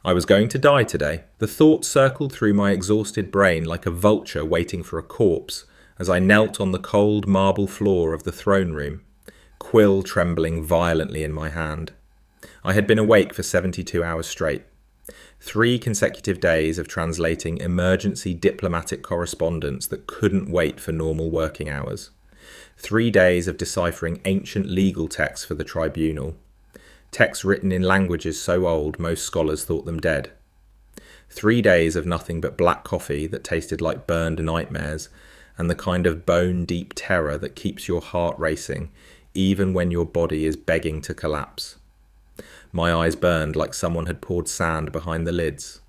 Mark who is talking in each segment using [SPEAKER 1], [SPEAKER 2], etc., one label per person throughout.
[SPEAKER 1] I was going to die today. The thought circled through my exhausted brain like a vulture waiting for a corpse as I knelt on the cold marble floor of the throne room, quill trembling violently in my hand. I had been awake for 72 hours straight. 3 consecutive days of translating emergency diplomatic correspondence that couldn't wait for normal working hours. 3 days of deciphering ancient legal texts for the tribunal. Texts written in languages so old most scholars thought them dead. 3 days of nothing but black coffee that tasted like burned nightmares, and the kind of bone-deep terror that keeps your heart racing, even when your body is begging to collapse. My eyes burned like someone had poured sand behind the lids.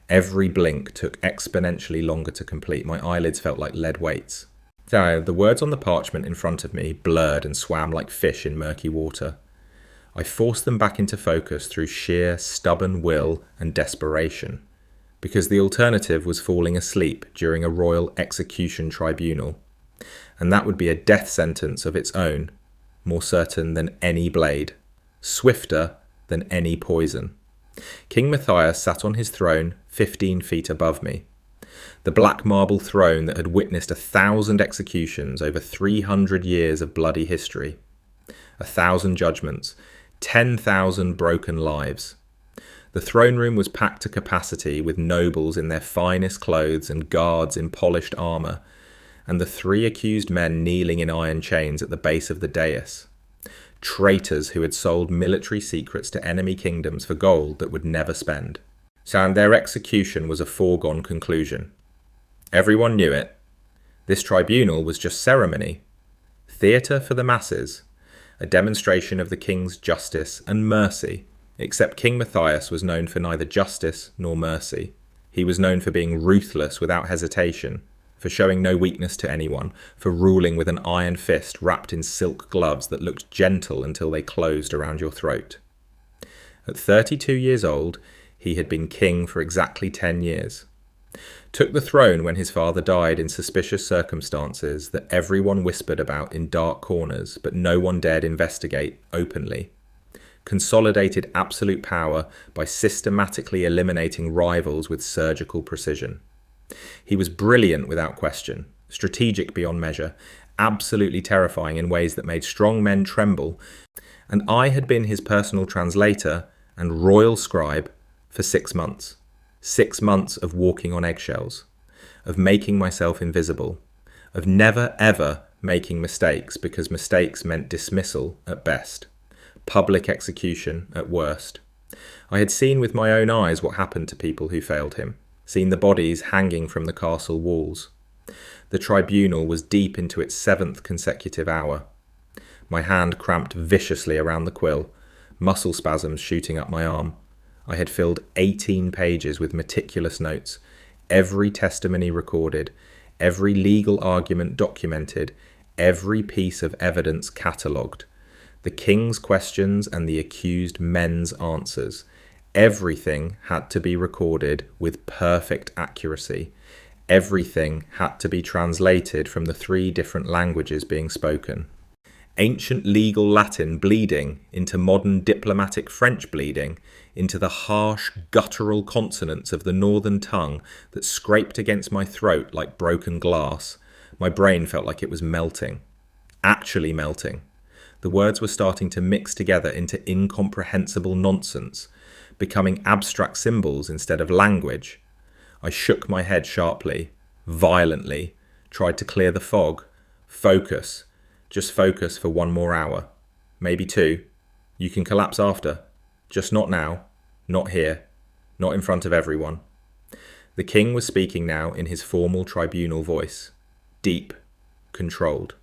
[SPEAKER 1] Every blink took exponentially longer to complete. My eyelids felt like lead weights. So, the words on the parchment in front of me blurred and swam like fish in murky water. I forced them back into focus through sheer stubborn will and desperation, because the alternative was falling asleep during a royal execution tribunal, and that would be a death sentence of its own, more certain than any blade, swifter than any poison. King Matthias sat on his throne 15 feet above me, the black marble throne that had witnessed 1,000 executions over 300 years of bloody history, 1,000 judgments, 10,000 broken lives. The throne room was packed to capacity with nobles in their finest clothes and guards in polished armour, and the 3 accused men kneeling in iron chains at the base of the dais. Traitors who had sold military secrets to enemy kingdoms for gold that would never spend. And their execution was a foregone conclusion. Everyone knew it. This tribunal was just ceremony, theatre for the masses, a demonstration of the king's justice and mercy, except King Matthias was known for neither justice nor mercy. He was known for being ruthless without hesitation, for showing no weakness to anyone, for ruling with an iron fist wrapped in silk gloves that looked gentle until they closed around your throat. At 32 years old, he had been king for exactly 10 years. Took the throne when his father died in suspicious circumstances that everyone whispered about in dark corners, but no one dared investigate openly. Consolidated absolute power by systematically eliminating rivals with surgical precision. He was brilliant without question, strategic beyond measure, absolutely terrifying in ways that made strong men tremble, and I had been his personal translator and royal scribe for 6 months. 6 months of walking on eggshells, of making myself invisible, of never ever making mistakes because mistakes meant dismissal at best, public execution at worst. I had seen with my own eyes what happened to people who failed him, seen the bodies hanging from the castle walls. The tribunal was deep into its 7th consecutive hour. My hand cramped viciously around the quill, muscle spasms shooting up my arm. I had filled 18 pages with meticulous notes, every testimony recorded, every legal argument documented, every piece of evidence catalogued, the king's questions and the accused men's answers. Everything had to be recorded with perfect accuracy. Everything had to be translated from the 3 different languages being spoken. Ancient legal Latin bleeding into modern diplomatic French bleeding, into the harsh, guttural consonants of the northern tongue that scraped against my throat like broken glass. My brain felt like it was melting. Actually melting. The words were starting to mix together into incomprehensible nonsense, becoming abstract symbols instead of language. I shook my head sharply, violently, tried to clear the fog. Focus. Just focus for 1 more hour. Maybe 2. You can collapse after. Just not now. Not here. Not in front of everyone. The king was speaking now in his formal tribunal voice. Deep. Controlled.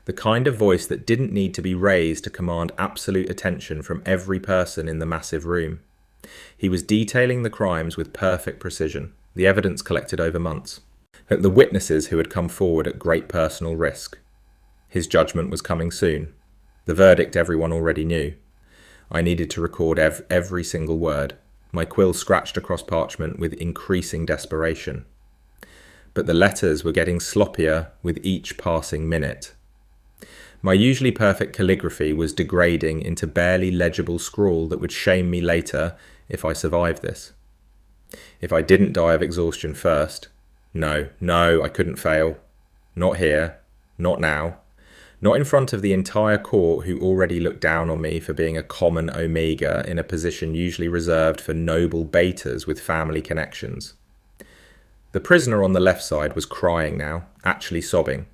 [SPEAKER 1] The kind of voice that didn't need to be raised to command absolute attention from every person in the massive room. He was detailing the crimes with perfect precision, the evidence collected over months, at the witnesses who had come forward at great personal risk. His judgment was coming soon. The verdict everyone already knew. I needed to record every single word, my quill scratched across parchment with increasing desperation. But the letters were getting sloppier with each passing minute. My usually perfect calligraphy was degrading into barely legible scrawl that would shame me later if I survive this. If I didn't die of exhaustion first, no, I couldn't fail. Not here, not now, not in front of the entire court who already looked down on me for being a common omega in a position usually reserved for noble betas with family connections. The prisoner on the left side was crying now, actually sobbing,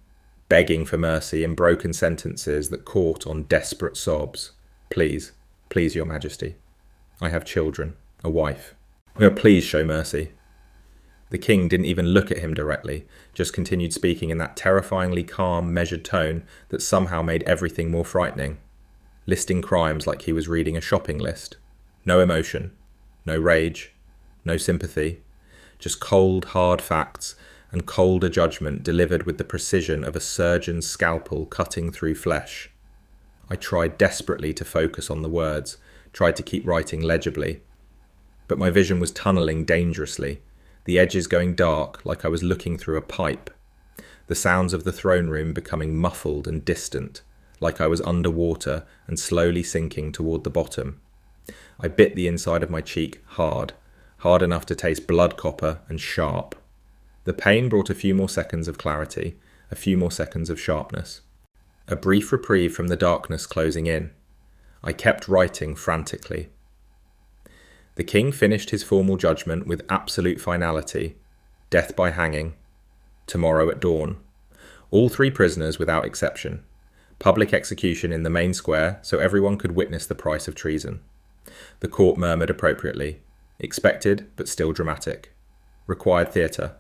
[SPEAKER 1] begging for mercy in broken sentences that caught on desperate sobs. Please, your Majesty. I have children, a wife. Please show mercy. The king didn't even look at him directly, just continued speaking in that terrifyingly calm, measured tone that somehow made everything more frightening, listing crimes like he was reading a shopping list. No emotion, no rage, no sympathy, just cold, hard facts and colder judgment delivered with the precision of a surgeon's scalpel cutting through flesh. I tried desperately to focus on the words, tried to keep writing legibly, but my vision was tunnelling dangerously, the edges going dark like I was looking through a pipe, the sounds of the throne room becoming muffled and distant, like I was underwater and slowly sinking toward the bottom. I bit the inside of my cheek hard enough to taste blood copper and sharp. The pain brought a few more seconds of clarity, a few more seconds of sharpness. A brief reprieve from the darkness closing in. I kept writing frantically. The king finished his formal judgment with absolute finality, death by hanging, tomorrow at dawn. All 3 prisoners without exception. Public execution in the main square so everyone could witness the price of treason. The court murmured appropriately. Expected, but still dramatic. Required theatre.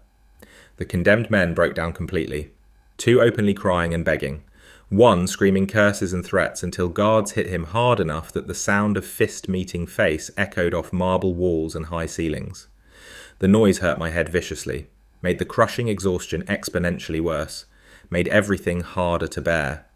[SPEAKER 1] The condemned men broke down completely. 2 openly crying and begging. 1 screaming curses and threats until guards hit him hard enough that the sound of fist meeting face echoed off marble walls and high ceilings. The noise hurt my head viciously, made the crushing exhaustion exponentially worse, made everything harder to bear.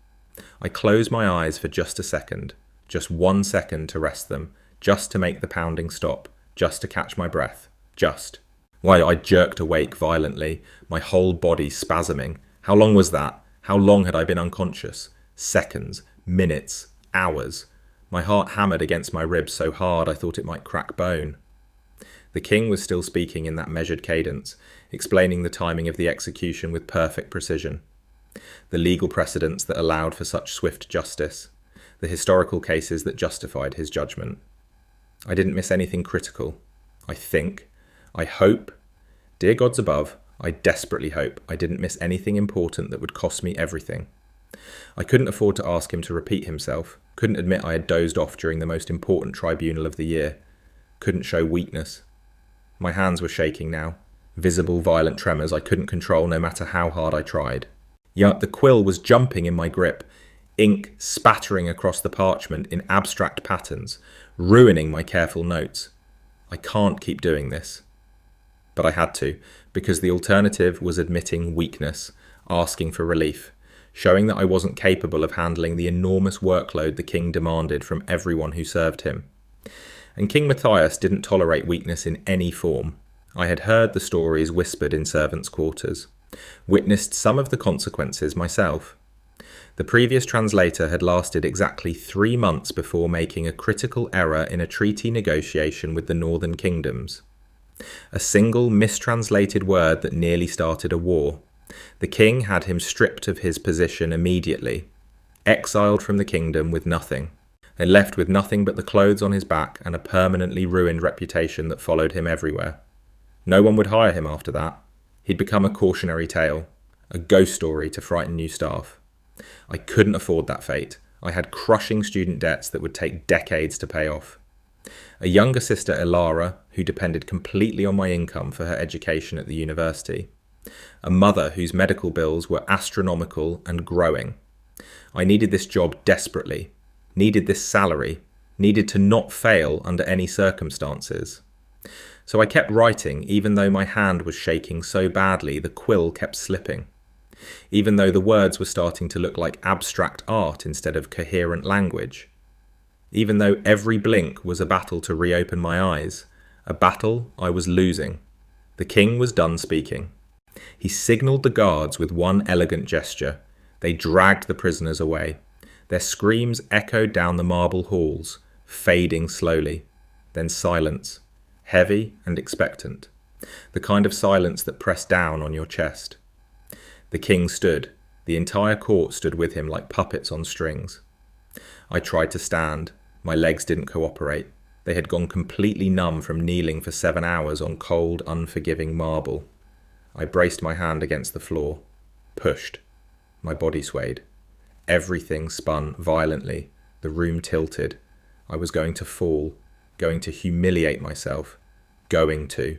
[SPEAKER 1] I closed my eyes for just a second, just 1 second to rest them, just to make the pounding stop, just to catch my breath, just. Why, I jerked awake violently, my whole body spasming. How long was that? How long had I been unconscious? Seconds, minutes, hours. My heart hammered against my ribs so hard I thought it might crack bone. The king was still speaking in that measured cadence, explaining the timing of the execution with perfect precision. The legal precedents that allowed for such swift justice. The historical cases that justified his judgment. I didn't miss anything critical. I think. I hope. Dear gods above, I desperately hope I didn't miss anything important that would cost me everything. I couldn't afford to ask him to repeat himself, couldn't admit I had dozed off during the most important tribunal of the year, couldn't show weakness. My hands were shaking now, visible violent tremors I couldn't control no matter how hard I tried. Yet the quill was jumping in my grip, ink spattering across the parchment in abstract patterns, ruining my careful notes. I can't keep doing this. But I had to, because the alternative was admitting weakness, asking for relief, showing that I wasn't capable of handling the enormous workload the king demanded from everyone who served him. And King Matthias didn't tolerate weakness in any form. I had heard the stories whispered in servants' quarters, witnessed some of the consequences myself. The previous translator had lasted exactly 3 months before making a critical error in a treaty negotiation with the northern kingdoms. A single mistranslated word that nearly started a war. The king had him stripped of his position immediately, exiled from the kingdom with nothing, and left with nothing but the clothes on his back and a permanently ruined reputation that followed him everywhere. No one would hire him after that. He'd become a cautionary tale, a ghost story to frighten new staff. I couldn't afford that fate. I had crushing student debts that would take decades to pay off. A younger sister, Elara, who depended completely on my income for her education at the university. A mother whose medical bills were astronomical and growing. I needed this job desperately, needed this salary, needed to not fail under any circumstances. So I kept writing even though my hand was shaking so badly the quill kept slipping. Even though the words were starting to look like abstract art instead of coherent language. Even though every blink was a battle to reopen my eyes, a battle I was losing. The king was done speaking. He signalled the guards with one elegant gesture. They dragged the prisoners away. Their screams echoed down the marble halls, fading slowly. Then silence, heavy and expectant, the kind of silence that pressed down on your chest. The king stood. The entire court stood with him like puppets on strings. I tried to stand. My legs didn't cooperate. They had gone completely numb from kneeling for 7 hours on cold, unforgiving marble. I braced my hand against the floor. Pushed. My body swayed. Everything spun violently. The room tilted. I was going to fall, going to humiliate myself, going to.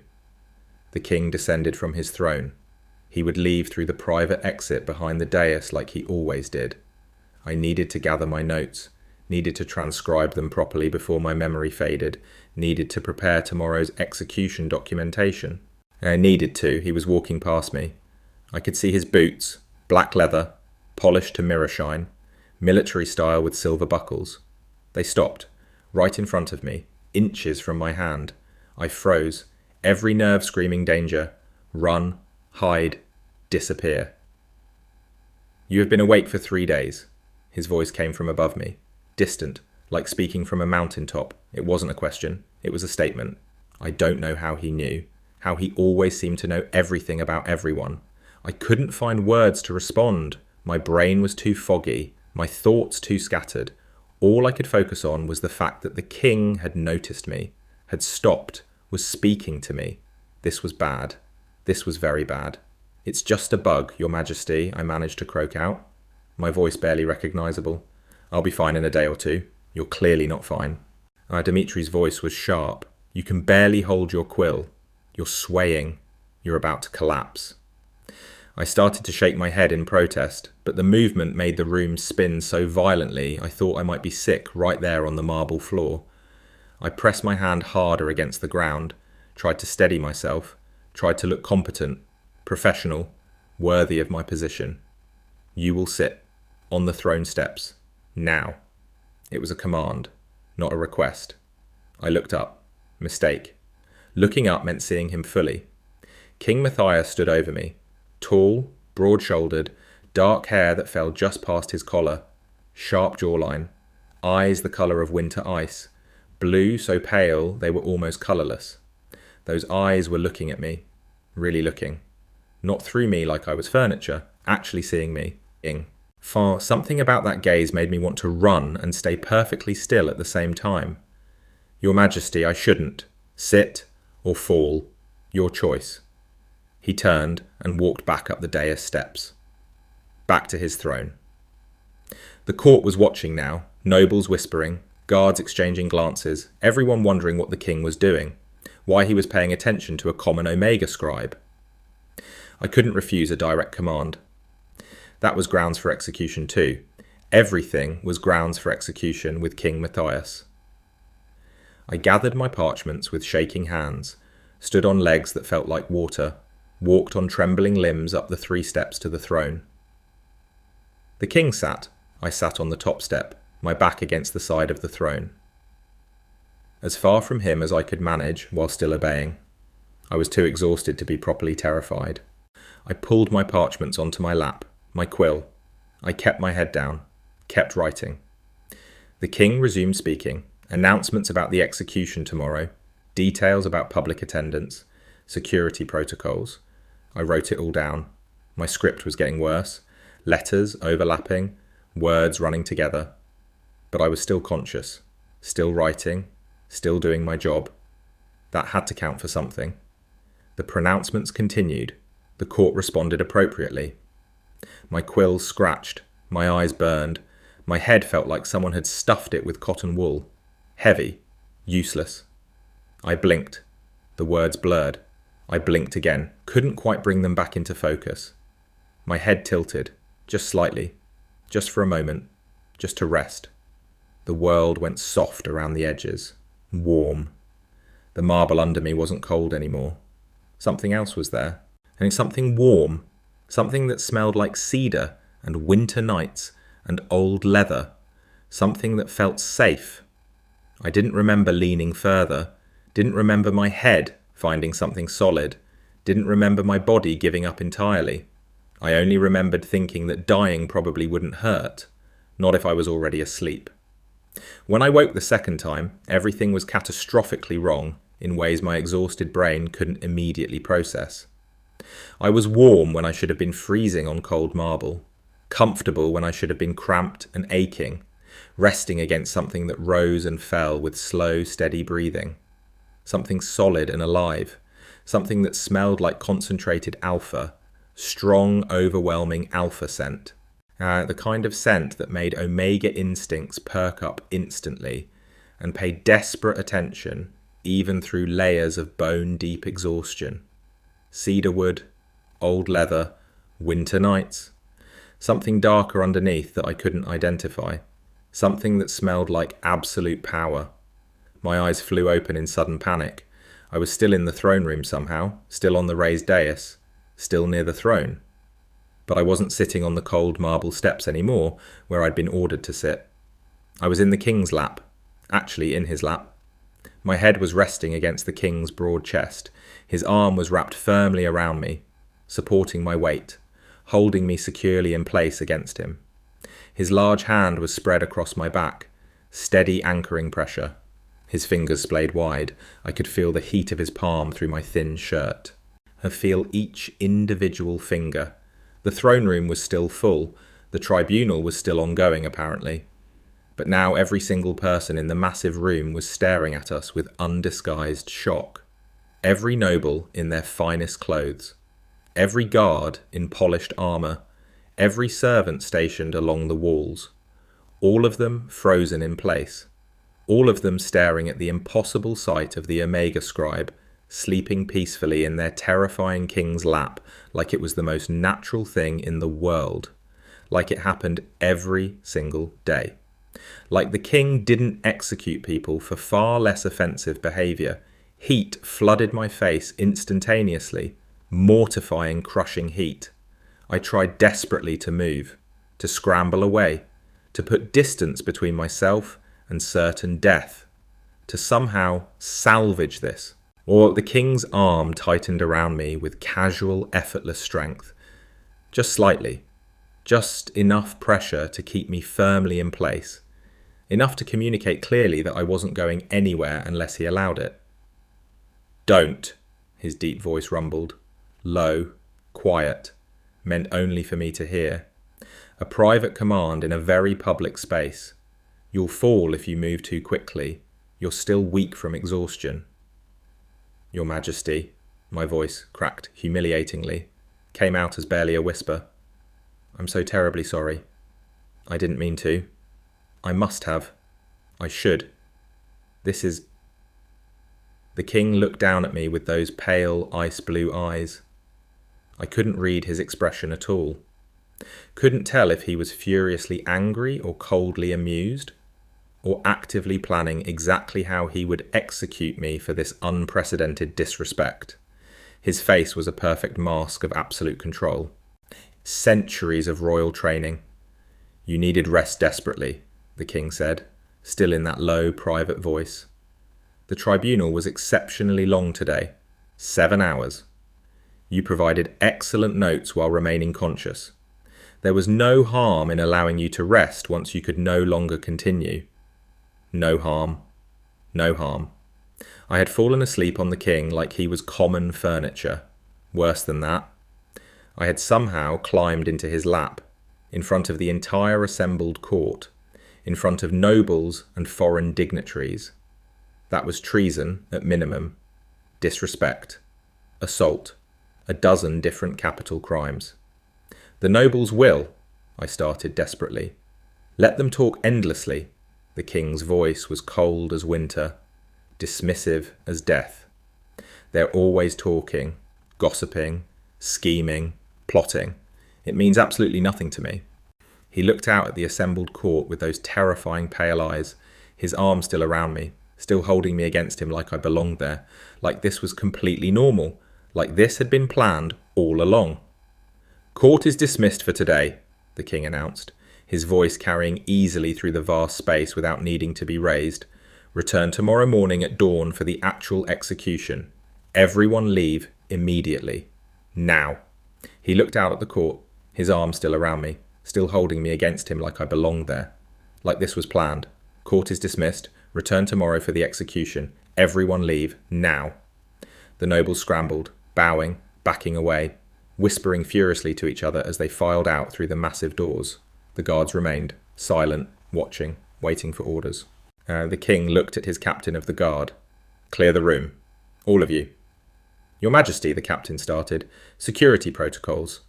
[SPEAKER 1] The king descended from his throne. He would leave through the private exit behind the dais like he always did. I needed to gather my notes, needed to transcribe them properly before my memory faded, needed to prepare tomorrow's execution documentation. I needed to. He was walking past me. I could see his boots, black leather, polished to mirror shine, military style with silver buckles. They stopped, right in front of me, inches from my hand. I froze, every nerve screaming danger. Run, hide, disappear. You have been awake for 3 days. His voice came from above me, distant, like speaking from a mountaintop. It wasn't a question, it was a statement. I don't know how he knew, how he always seemed to know everything about everyone. I couldn't find words to respond. My brain was too foggy, my thoughts too scattered. All I could focus on was the fact that the king had noticed me, had stopped, was speaking to me. This was bad. This was very bad. It's just a bug, Your Majesty, I managed to croak out. My voice barely recognisable. I'll be fine in a day or two. You're clearly not fine. Dimitri's voice was sharp. You can barely hold your quill. You're swaying. You're about to collapse. I started to shake my head in protest, but the movement made the room spin so violently I thought I might be sick right there on the marble floor. I pressed my hand harder against the ground, tried to steady myself, tried to look competent, professional, worthy of my position. You will sit on the throne steps, now. It was a command, not a request. I looked up. Mistake. Looking up meant seeing him fully. King Matthias stood over me. Tall, broad-shouldered, dark hair that fell just past his collar, sharp jawline, eyes the colour of winter ice, blue so pale they were almost colourless. Those eyes were looking at me, really looking. Not through me like I was furniture, actually seeing me. Something about that gaze made me want to run and stay perfectly still at the same time. Your Majesty, I shouldn't. Sit or fall. Your choice. He turned and walked back up the dais steps. Back to his throne. The court was watching now, nobles whispering, guards exchanging glances, everyone wondering what the king was doing, why he was paying attention to a common Omega scribe. I couldn't refuse a direct command. That was grounds for execution too. Everything was grounds for execution with King Matthias. I gathered my parchments with shaking hands, stood on legs that felt like water, walked on trembling limbs up the 3 steps to the throne. The king sat. I sat on the top step, my back against the side of the throne. As far from him as I could manage while still obeying. I was too exhausted to be properly terrified. I pulled my parchments onto my lap, my quill. I kept my head down, kept writing. The king resumed speaking, announcements about the execution tomorrow, details about public attendance, security protocols. I wrote it all down. My script was getting worse, letters overlapping, words running together. But I was still conscious, still writing, still doing my job. That had to count for something. The pronouncements continued. The court responded appropriately. My quill scratched, my eyes burned, my head felt like someone had stuffed it with cotton wool. Heavy, useless. I blinked. The words blurred. I blinked again, couldn't quite bring them back into focus. My head tilted, just slightly, just for a moment, just to rest. The world went soft around the edges, warm. The marble under me wasn't cold anymore. Something else was there, and something warm, something that smelled like cedar and winter nights and old leather, something that felt safe. I didn't remember leaning further, didn't remember my head finding something solid, didn't remember my body giving up entirely. I only remembered thinking that dying probably wouldn't hurt, not if I was already asleep. When I woke the second time, everything was catastrophically wrong in ways my exhausted brain couldn't immediately process. I was warm when I should have been freezing on cold marble, comfortable when I should have been cramped and aching, resting against something that rose and fell with slow, steady breathing. Something solid and alive, something that smelled like concentrated alpha, strong, overwhelming alpha scent. The kind of scent that made omega instincts perk up instantly and pay desperate attention even through layers of bone-deep exhaustion. Cedarwood, old leather, winter nights. Something darker underneath that I couldn't identify. Something that smelled like absolute power. My eyes flew open in sudden panic. I was still in the throne room somehow, still on the raised dais, still near the throne. But I wasn't sitting on the cold marble steps anymore, where I'd been ordered to sit. I was in the king's lap, actually in his lap. My head was resting against the king's broad chest. His arm was wrapped firmly around me, supporting my weight, holding me securely in place against him. His large hand was spread across my back, steady anchoring pressure. His fingers splayed wide. I could feel the heat of his palm through my thin shirt. I feel each individual finger. The throne room was still full. The tribunal was still ongoing, apparently. But now every single person in the massive room was staring at us with undisguised shock. Every noble in their finest clothes. Every guard in polished armour. Every servant stationed along the walls. All of them frozen in place. All of them staring at the impossible sight of the Omega scribe, sleeping peacefully in their terrifying king's lap like it was the most natural thing in the world. Like it happened every single day. Like the king didn't execute people for far less offensive behaviour. Heat flooded my face instantaneously, mortifying, crushing heat. I tried desperately to move, to scramble away, to put distance between myself and certain death, to somehow salvage this. Or the king's arm tightened around me with casual, effortless strength. Just slightly. Just enough pressure to keep me firmly in place. Enough to communicate clearly that I wasn't going anywhere unless he allowed it. "Don't," his deep voice rumbled. Low, quiet, meant only for me to hear. A private command in a very public space. "You'll fall if you move too quickly. You're still weak from exhaustion." "Your Majesty," my voice cracked humiliatingly, came out as barely a whisper. "I'm so terribly sorry. I didn't mean to. I must have. I should. This is..." The king looked down at me with those pale, ice-blue eyes. I couldn't read his expression at all. Couldn't tell if he was furiously angry or coldly amused, or actively planning exactly how he would execute me for this unprecedented disrespect. His face was a perfect mask of absolute control. Centuries of royal training. "You needed rest desperately," the king said, still in that low, private voice. "The tribunal was exceptionally long today. 7 hours. You provided excellent notes while remaining conscious. There was no harm in allowing you to rest once you could no longer continue. No harm. No harm." I had fallen asleep on the king like he was common furniture. Worse than that. I had somehow climbed into his lap, in front of the entire assembled court, in front of nobles and foreign dignitaries. That was treason at minimum, disrespect, assault, a dozen different capital crimes. "The nobles will," I started desperately. "Let them talk endlessly." The king's voice was cold as winter, dismissive as death. "They're always talking, gossiping, scheming, plotting. It means absolutely nothing to me." He looked out at the assembled court with those terrifying pale eyes, his arm still around me, still holding me against him like I belonged there, like this was completely normal, like this had been planned all along. "Court is dismissed for today," the king announced, his voice carrying easily through the vast space without needing to be raised. "Return tomorrow morning at dawn for the actual execution. Everyone leave immediately. Now." He looked out at the court, his arm still around me, still holding me against him like I belonged there, like this was planned, Court is dismissed. Return tomorrow for the execution. Everyone leave, now. The nobles scrambled, bowing, backing away, whispering furiously to each other as they filed out through the massive doors. The guards remained, silent, watching, waiting for orders. The king looked at his captain of the guard. Clear the room. All of you. Your Majesty, the captain started. Security protocols.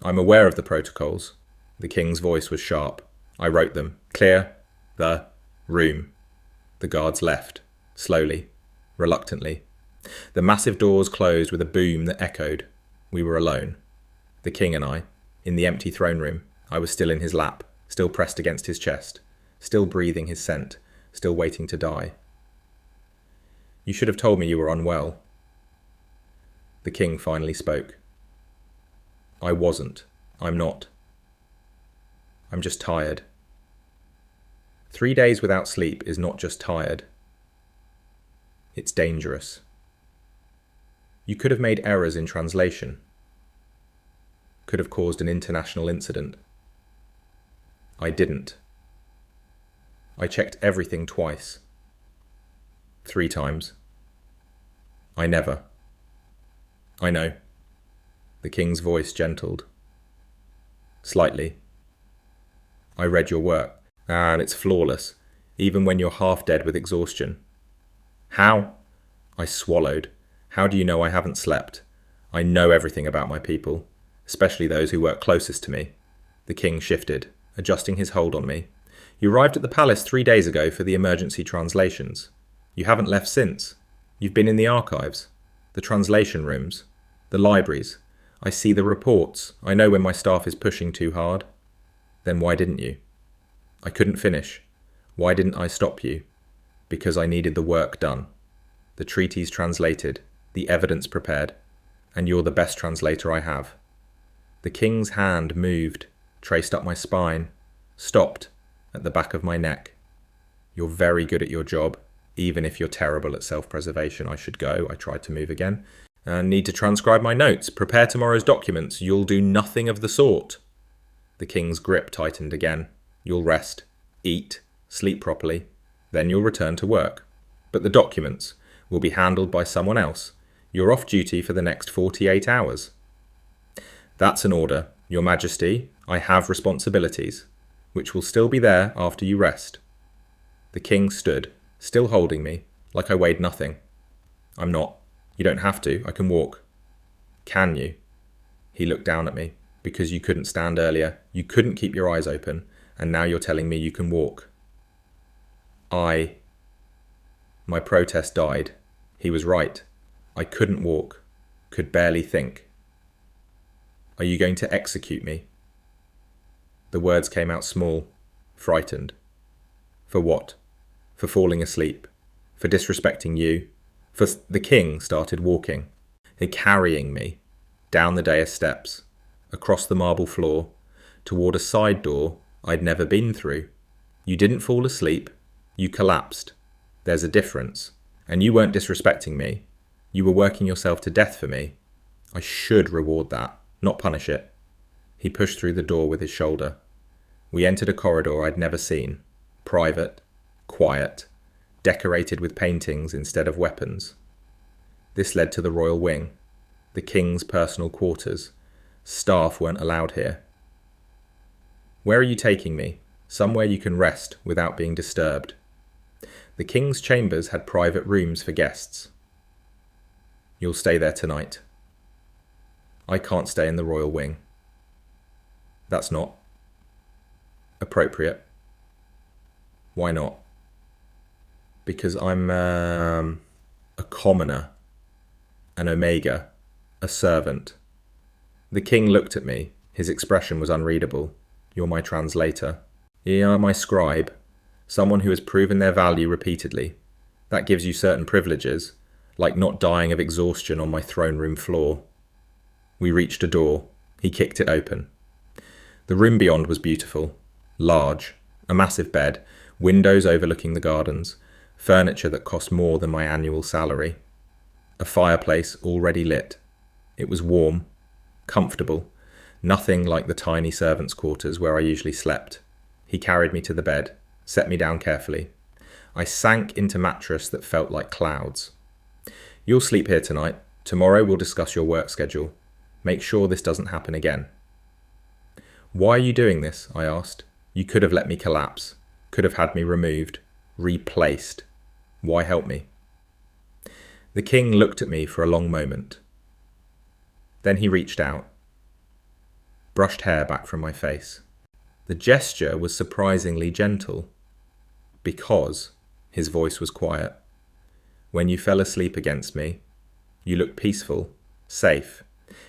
[SPEAKER 1] I'm aware of the protocols. The king's voice was sharp. I wrote them. Clear the room. The guards left, slowly, reluctantly. The massive doors closed with a boom that echoed. We were alone. The king and I, in the empty throne room. I was still in his lap, still pressed against his chest, still breathing his scent, still waiting to die. You should have told me you were unwell. The king finally spoke. I wasn't. I'm not. I'm just tired. 3 days without sleep is not just tired. It's dangerous. You could have made errors in translation. Could have caused an international incident. I didn't. I checked everything twice. 3 times. I never. I know. The king's voice gentled. Slightly. I read your work, and it's flawless, even when you're half dead with exhaustion. How? I swallowed. How do you know I haven't slept? I know everything about my people, especially those who work closest to me. The king shifted, adjusting his hold on me. You arrived at the palace 3 days ago for the emergency translations. You haven't left since. You've been in the archives, the translation rooms, the libraries. I see the reports. I know when my staff is pushing too hard. Then why didn't you? I couldn't finish. Why didn't I stop you? Because I needed the work done. The treaties translated, the evidence prepared, and you're the best translator I have. The king's hand moved, traced up my spine, stopped at the back of my neck. You're very good at your job, even if you're terrible at self-preservation. I should go. I tried to move again. Need to transcribe my notes. Prepare tomorrow's documents. You'll do nothing of the sort. The king's grip tightened again. You'll rest, eat, sleep properly. Then you'll return to work. But the documents will be handled by someone else. You're off duty for the next 48 hours. That's an order. Your Majesty, I have responsibilities, which will still be there after you rest. The king stood, still holding me, like I weighed nothing. I'm not. You don't have to. I can walk. Can you? He looked down at me. Because you couldn't stand earlier. You couldn't keep your eyes open. And now you're telling me you can walk. My protest died. He was right. I couldn't walk. Could barely think. Are you going to execute me? The words came out small, frightened. For what? For falling asleep. For disrespecting you. For the king started walking. Carrying me. Down the dais steps. Across the marble floor. Toward a side door I'd never been through. You didn't fall asleep. You collapsed. There's a difference. And you weren't disrespecting me. You were working yourself to death for me. I should reward that, not punish it. He pushed through the door with his shoulder. We entered a corridor I'd never seen. Private, quiet, decorated with paintings instead of weapons. This led to the royal wing, the king's personal quarters. Staff weren't allowed here. Where are you taking me? Somewhere you can rest without being disturbed. The king's chambers had private rooms for guests. You'll stay there tonight. I can't stay in the royal wing. That's not appropriate. Why not? Because I'm a commoner, an omega, a servant. The king looked at me. His expression was unreadable. You're my translator. You're my scribe. Someone who has proven their value repeatedly. That gives you certain privileges, like not dying of exhaustion on my throne room floor. We reached a door. He kicked it open. The room beyond was beautiful. Large. A massive bed. Windows overlooking the gardens. Furniture that cost more than my annual salary. A fireplace already lit. It was warm. Comfortable. Nothing like the tiny servants' quarters where I usually slept. He carried me to the bed. set me down carefully. I sank into mattress that felt like clouds. You'll sleep here tonight. Tomorrow we'll discuss your work schedule. Make sure this doesn't happen again. Why are you doing this? I asked. You could have let me collapse. Could have had me removed. Replaced. Why help me? The king looked at me for a long moment. Then he reached out. Brushed hair back from my face. The gesture was surprisingly gentle. Because his voice was quiet. When you fell asleep against me, you looked peaceful, safe.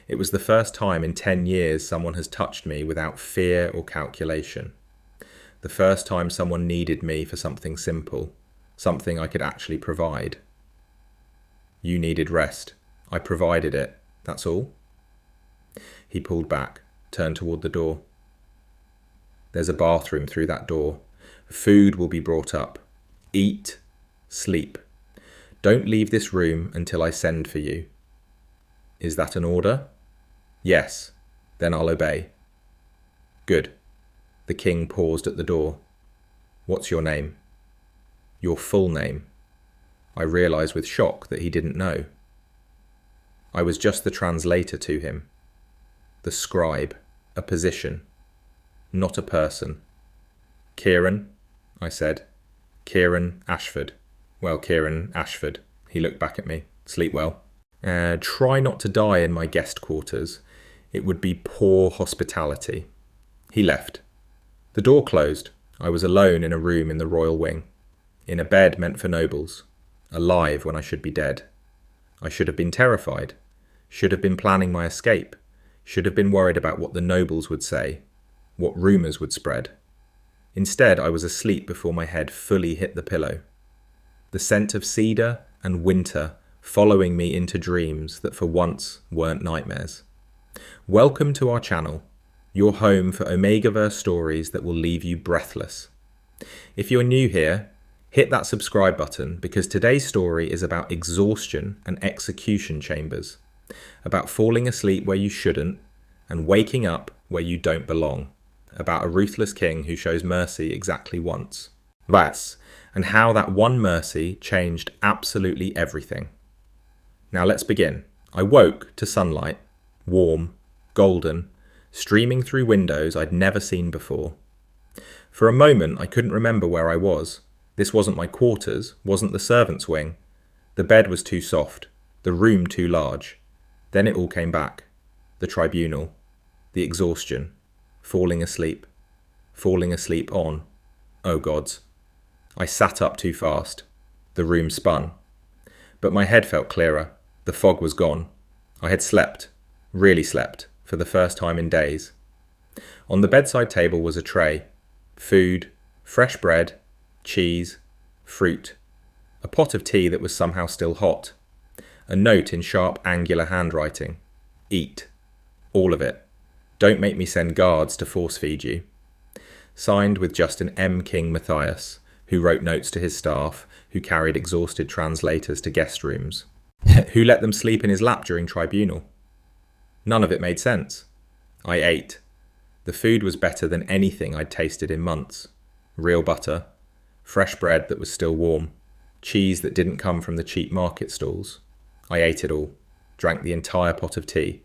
[SPEAKER 1] It was the first time in 10 years someone has touched me without fear or calculation. The first time someone needed me for something simple, something I could actually provide. You needed rest. I provided it. That's all. He pulled back, turned toward the door. There's a bathroom through that door. Food will be brought up. Eat, sleep. Don't leave this room until I send for you. Is that an order? Yes. Then I'll obey. Good. The king paused at the door. What's your name? Your full name. I realised with shock that he didn't know. I was just the translator to him. The scribe, a position, not a person. Kieran, I said. Kieran Ashford. Well, Kieran Ashford. He looked back at me. Sleep well. Try not to die in my guest quarters. It would be poor hospitality. He left. The door closed. I was alone in a room in the royal wing. In a bed meant for nobles. Alive when I should be dead. I should have been terrified. Should have been planning my escape. Should have been worried about what the nobles would say. What rumours would spread. Instead, I was asleep before my head fully hit the pillow. The scent of cedar and winter following me into dreams that for once weren't nightmares. Welcome to our channel, your home for Omegaverse stories that will leave you breathless. If you're new here, hit that subscribe button because today's story is about exhaustion and execution chambers, about falling asleep where you shouldn't and waking up where you don't belong, about a ruthless king who shows mercy exactly once. And how that one mercy changed absolutely everything. Now let's begin. I woke to sunlight, warm, golden, streaming through windows I'd never seen before. For a moment I couldn't remember where I was. This wasn't my quarters, wasn't the servants' wing. The bed was too soft, the room too large. Then it all came back. The tribunal, the exhaustion, falling asleep on. Oh gods. I sat up too fast. The room spun. But my head felt clearer. The fog was gone. I had slept, really slept, for the first time in days. On the bedside table was a tray. Food, fresh bread, cheese, fruit. A pot of tea that was somehow still hot. A note in sharp, angular handwriting. Eat. All of it. Don't make me send guards to force feed you. Signed with just an M. King Matthias, who wrote notes to his staff, who carried exhausted translators to guest rooms, who let them sleep in his lap during tribunal. None of it made sense. I ate. The food was better than anything I'd tasted in months. Real butter, fresh bread that was still warm, cheese that didn't come from the cheap market stalls. I ate it all, drank the entire pot of tea.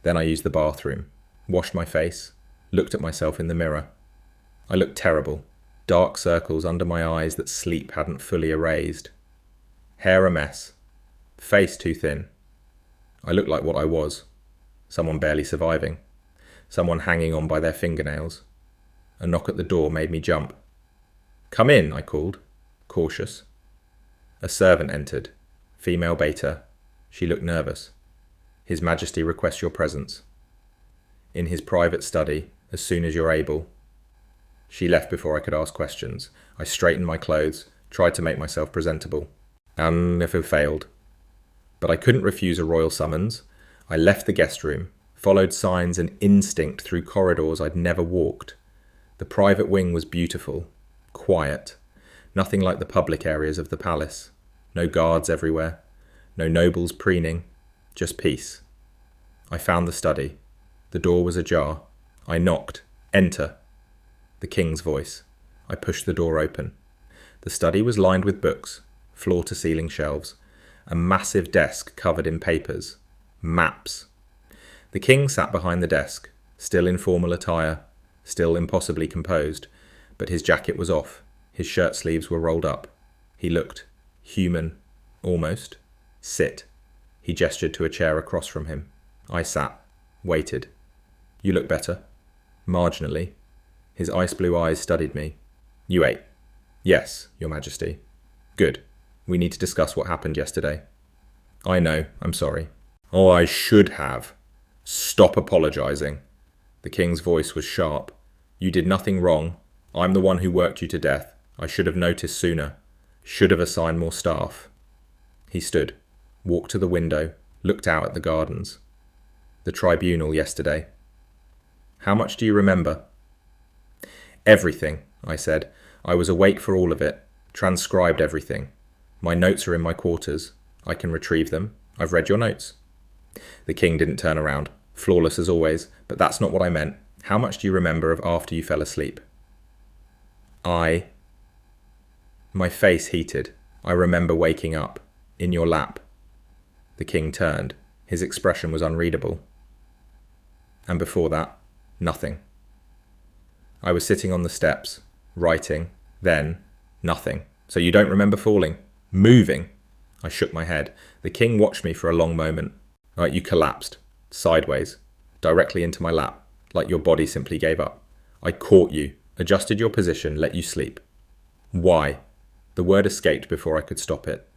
[SPEAKER 1] Then I used the bathroom, washed my face, looked at myself in the mirror. I looked terrible. Dark circles under my eyes that sleep hadn't fully erased. Hair a mess. Face too thin. I looked like what I was. Someone barely surviving. Someone hanging on by their fingernails. A knock at the door made me jump. Come in, I called, cautious. A servant entered. Female beta. She looked nervous. His Majesty requests your presence. In his private study, as soon as you're able. She left before I could ask questions. I straightened my clothes, tried to make myself presentable. And if it failed. But I couldn't refuse a royal summons. I left the guest room, followed signs and instinct through corridors I'd never walked. The private wing was beautiful, quiet, nothing like the public areas of the palace. No guards everywhere, no nobles preening, just peace. I found the study. The door was ajar. I knocked. Enter. The king's voice. I pushed the door open. The study was lined with books, floor-to-ceiling shelves, a massive desk covered in papers, maps. The king sat behind the desk, still in formal attire, still impossibly composed, but his jacket was off, his shirt sleeves were rolled up. He looked human, almost. Sit. He gestured to a chair across from him. I sat, waited. You look better. Marginally. His ice blue eyes studied me. You ate? Yes, Your Majesty. Good. We need to discuss what happened yesterday. I know, I'm sorry. Oh, I should have. Stop apologising. The king's voice was sharp. You did nothing wrong. I'm the one who worked you to death. I should have noticed sooner. Should have assigned more staff. He stood, walked to the window, looked out at the gardens. The tribunal yesterday. How much do you remember? Everything, I said. I was awake for all of it, transcribed everything. My notes are in my quarters. I can retrieve them. I've read your notes. The king didn't turn around, flawless as always, but that's not what I meant. How much do you remember of after you fell asleep? My face heated. I remember waking up, in your lap. The king turned. His expression was unreadable. And before that, nothing. I was sitting on the steps, writing, then, nothing. So you don't remember falling? Moving? I shook my head. The king watched me for a long moment. Like you collapsed, sideways, directly into my lap, like your body simply gave up. I caught you, adjusted your position, let you sleep. Why? The word escaped before I could stop it.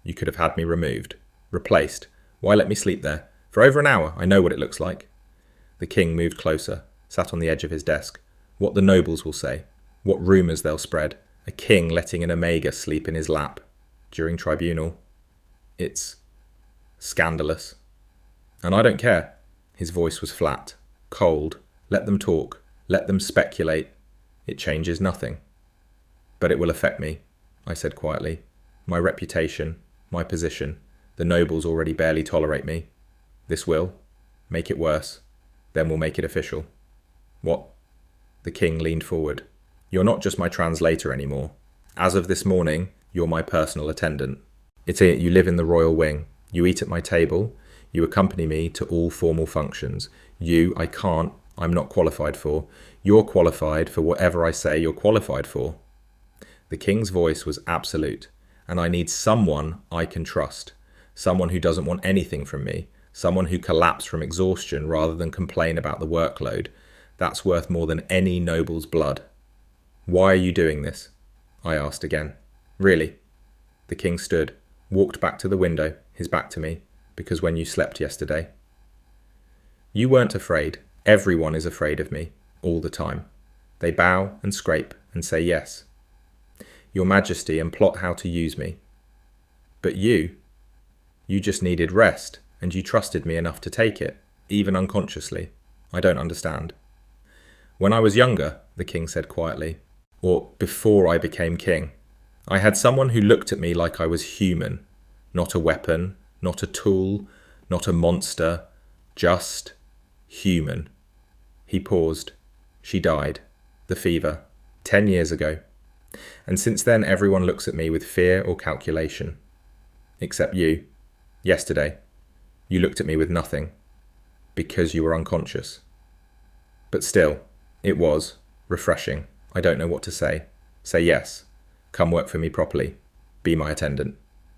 [SPEAKER 1] You could have had me removed, replaced. Why let me sleep there? For over an hour, I know what it looks like. The king moved closer, sat on the edge of his desk. What the nobles will say, what rumours they'll spread. A king letting an Omega sleep in his lap during tribunal. It's scandalous. And I don't care. His voice was flat, cold. Let them talk. Let them speculate. It changes nothing. But it will affect me, I said quietly. My reputation, my position. The nobles already barely tolerate me. This will make it worse. Then we'll make it official. What? The king leaned forward. You're not just my translator anymore. As of this morning, you're my personal attendant. You live in the royal wing. You eat at my table. You accompany me to all formal functions. I'm not qualified for. You're qualified for whatever I say you're qualified for. The king's voice was absolute, and I need someone I can trust. Someone who doesn't want anything from me. Someone who collapsed from exhaustion rather than complain about the workload. That's worth more than any noble's blood. Why are you doing this? I asked again. Really? The king stood, walked back to the window, his back to me, because when you slept yesterday. You weren't afraid. Everyone is afraid of me, all the time. They bow and scrape and say yes. Your Majesty, and plot how to use me. But you just needed rest, and you trusted me enough to take it, even unconsciously. I don't understand. When I was younger, the king said quietly, or before I became king, I had someone who looked at me like I was human, not a weapon, not a tool, not a monster, just human. He paused. She died. The fever. 10 years ago. And since then everyone looks at me with fear or calculation. Except you. Yesterday. You looked at me with nothing. Because you were unconscious. But still, it was refreshing. I don't know what to say. Say yes. Come work for me properly. Be my attendant.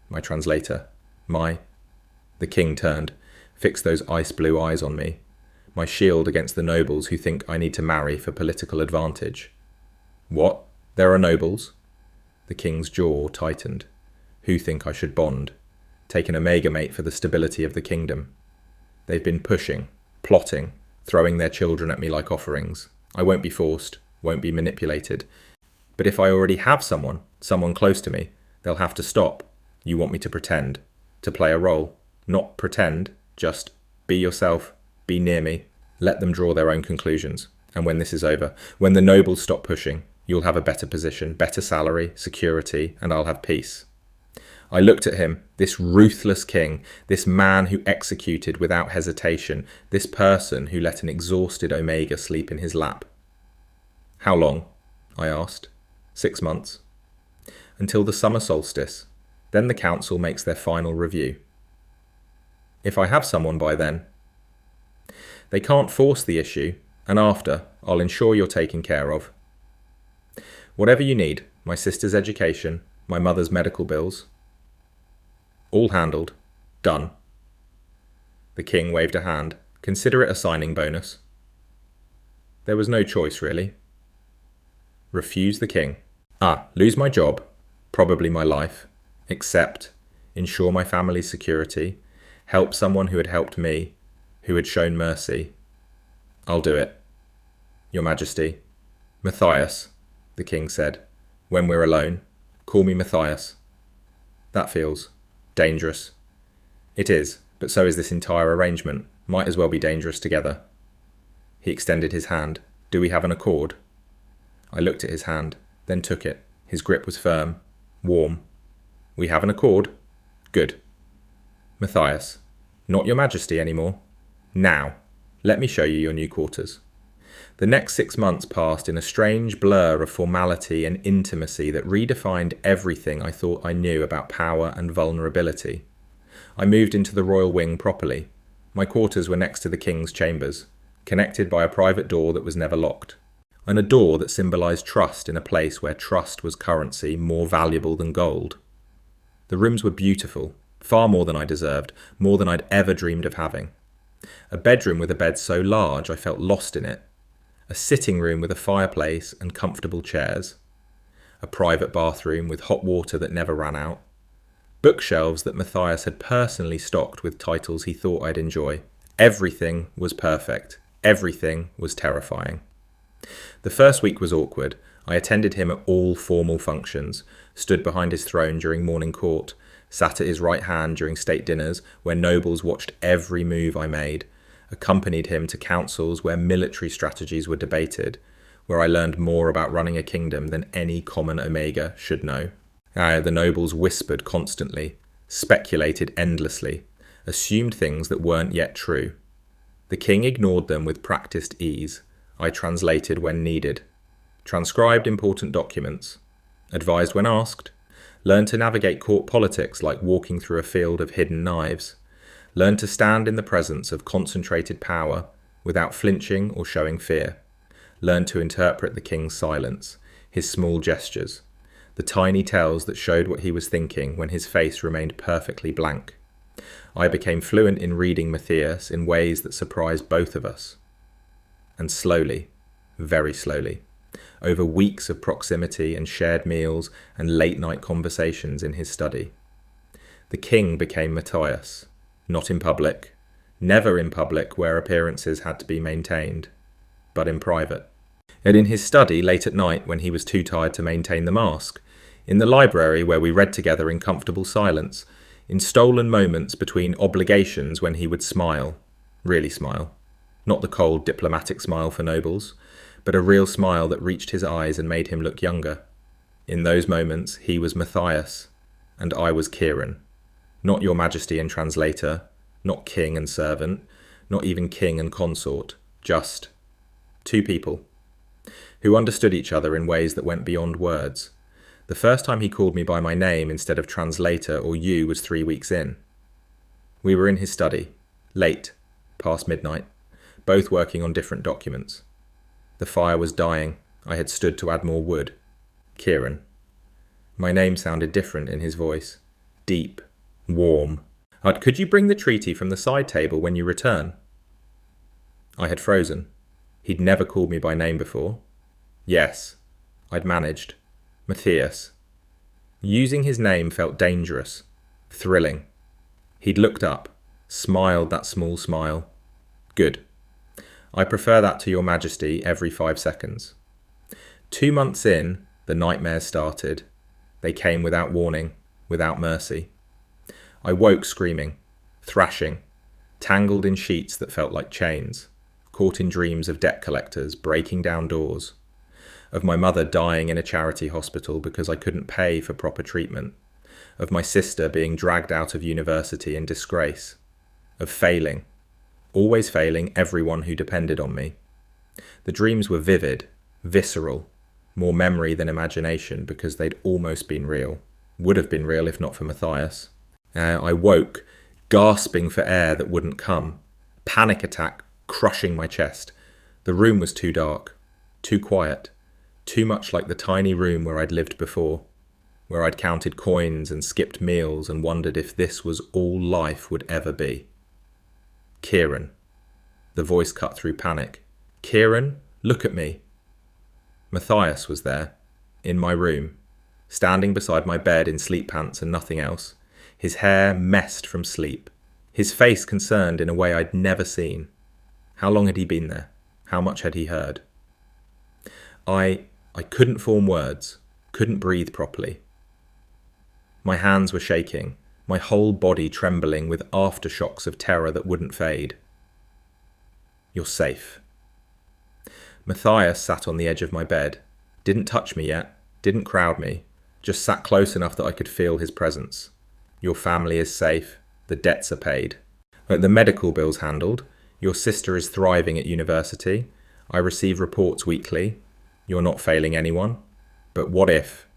[SPEAKER 1] My translator. The king turned, fixed those ice blue eyes on me. My shield against the nobles who think I need to marry for political advantage. What? There are nobles? The king's jaw tightened. Who think I should bond? Take an Omega mate for the stability of the kingdom. They've been pushing, plotting, throwing their children at me like offerings. I won't be forced, won't be manipulated. But if I already have someone close to me, they'll have to stop. You want me to pretend, to play a role. Not pretend, just be yourself, be near me. Let them draw their own conclusions. And when this is over, when the nobles stop pushing, you'll have a better position, better salary, security, and I'll have peace. I looked at him, this ruthless king, this man who executed without hesitation, this person who let an exhausted Omega sleep in his lap. How long? I asked. 6 months. Until the summer solstice. Then the council makes their final review. If I have someone by then. They can't force the issue, and after, I'll ensure you're taken care of. Whatever you need, my sister's education, my mother's medical bills. All handled. Done. The king waved a hand. Consider it a signing bonus. There was no choice, really. Refuse the king. Lose my job, probably my life, accept, ensure my family's security, help someone who had helped me, who had shown mercy. I'll do it. Your Majesty. Matthias, the king said. When we're alone, call me Matthias. That feels dangerous. It is, but so is this entire arrangement. Might as well be dangerous together. He extended his hand. Do we have an accord? I looked at his hand, then took it. His grip was firm, warm. We have an accord? Good. Matthias, not Your Majesty anymore. Now, let me show you your new quarters. The next 6 months passed in a strange blur of formality and intimacy that redefined everything I thought I knew about power and vulnerability. I moved into the royal wing properly. My quarters were next to the king's chambers, connected by a private door that was never locked, and a door that symbolised trust in a place where trust was currency more valuable than gold. The rooms were beautiful, far more than I deserved, more than I'd ever dreamed of having. A bedroom with a bed so large I felt lost in it. A sitting room with a fireplace and comfortable chairs. A private bathroom with hot water that never ran out. Bookshelves that Matthias had personally stocked with titles he thought I'd enjoy. Everything was perfect. Everything was terrifying. The first week was awkward. I attended him at all formal functions, stood behind his throne during morning court, sat at his right hand during state dinners where nobles watched every move I made, accompanied him to councils where military strategies were debated, where I learned more about running a kingdom than any common Omega should know. The nobles whispered constantly, speculated endlessly, assumed things that weren't yet true. The king ignored them with practiced ease. I translated when needed, transcribed important documents, advised when asked, learned to navigate court politics like walking through a field of hidden knives, learned to stand in the presence of concentrated power without flinching or showing fear, learned to interpret the king's silence, his small gestures, the tiny tells that showed what he was thinking when his face remained perfectly blank. I became fluent in reading Matthias in ways that surprised both of us. And slowly, very slowly, over weeks of proximity and shared meals and late-night conversations in his study, the king became Matthias, not in public, never in public where appearances had to be maintained, but in private. And in his study late at night when he was too tired to maintain the mask, in the library where we read together in comfortable silence, in stolen moments between obligations when he would smile, really smile. Not the cold diplomatic smile for nobles, but a real smile that reached his eyes and made him look younger. In those moments, he was Matthias, and I was Kieran. Not Your Majesty and translator, not king and servant, not even king and consort, just two people, who understood each other in ways that went beyond words. The first time he called me by my name instead of translator or you was 3 weeks in. We were in his study, late, past midnight, both working on different documents. The fire was dying. I had stood to add more wood. Kieran. My name sounded different in his voice. Deep. Warm. Could you bring the treaty from the side table when you return? I had frozen. He'd never called me by name before. Yes. I'd managed. Matthias. Using his name felt dangerous. Thrilling. He'd looked up. Smiled that small smile. Good. I prefer that to Your Majesty every 5 seconds. 2 months in, the nightmares started. They came without warning, without mercy. I woke screaming, thrashing, tangled in sheets that felt like chains, caught in dreams of debt collectors breaking down doors, of my mother dying in a charity hospital because I couldn't pay for proper treatment, of my sister being dragged out of university in disgrace, of failing, always failing everyone who depended on me. The dreams were vivid, visceral, More memory than imagination, because they'd almost been real. Would have been real if not for Matthias. I woke, gasping for air that wouldn't come. Panic attack crushing my chest. The room was too dark, too quiet, too much like the tiny room where I'd lived before, where I'd counted coins and skipped meals and wondered if this was all life would ever be. Kieran. The voice cut through panic. Kieran, look at me. Matthias was there, in my room, standing beside my bed in sleep pants and nothing else, his hair messed from sleep, his face concerned in a way I'd never seen. How long had he been there? How much had he heard? I couldn't form words, couldn't breathe properly. My hands were shaking, my whole body trembling with aftershocks of terror that wouldn't fade. You're safe. Matthias sat on the edge of my bed, didn't touch me yet, didn't crowd me, just sat close enough that I could feel his presence. Your family is safe, the debts are paid. The medical bill's handled, your sister is thriving at university, I receive reports weekly, you're not failing anyone. But what if?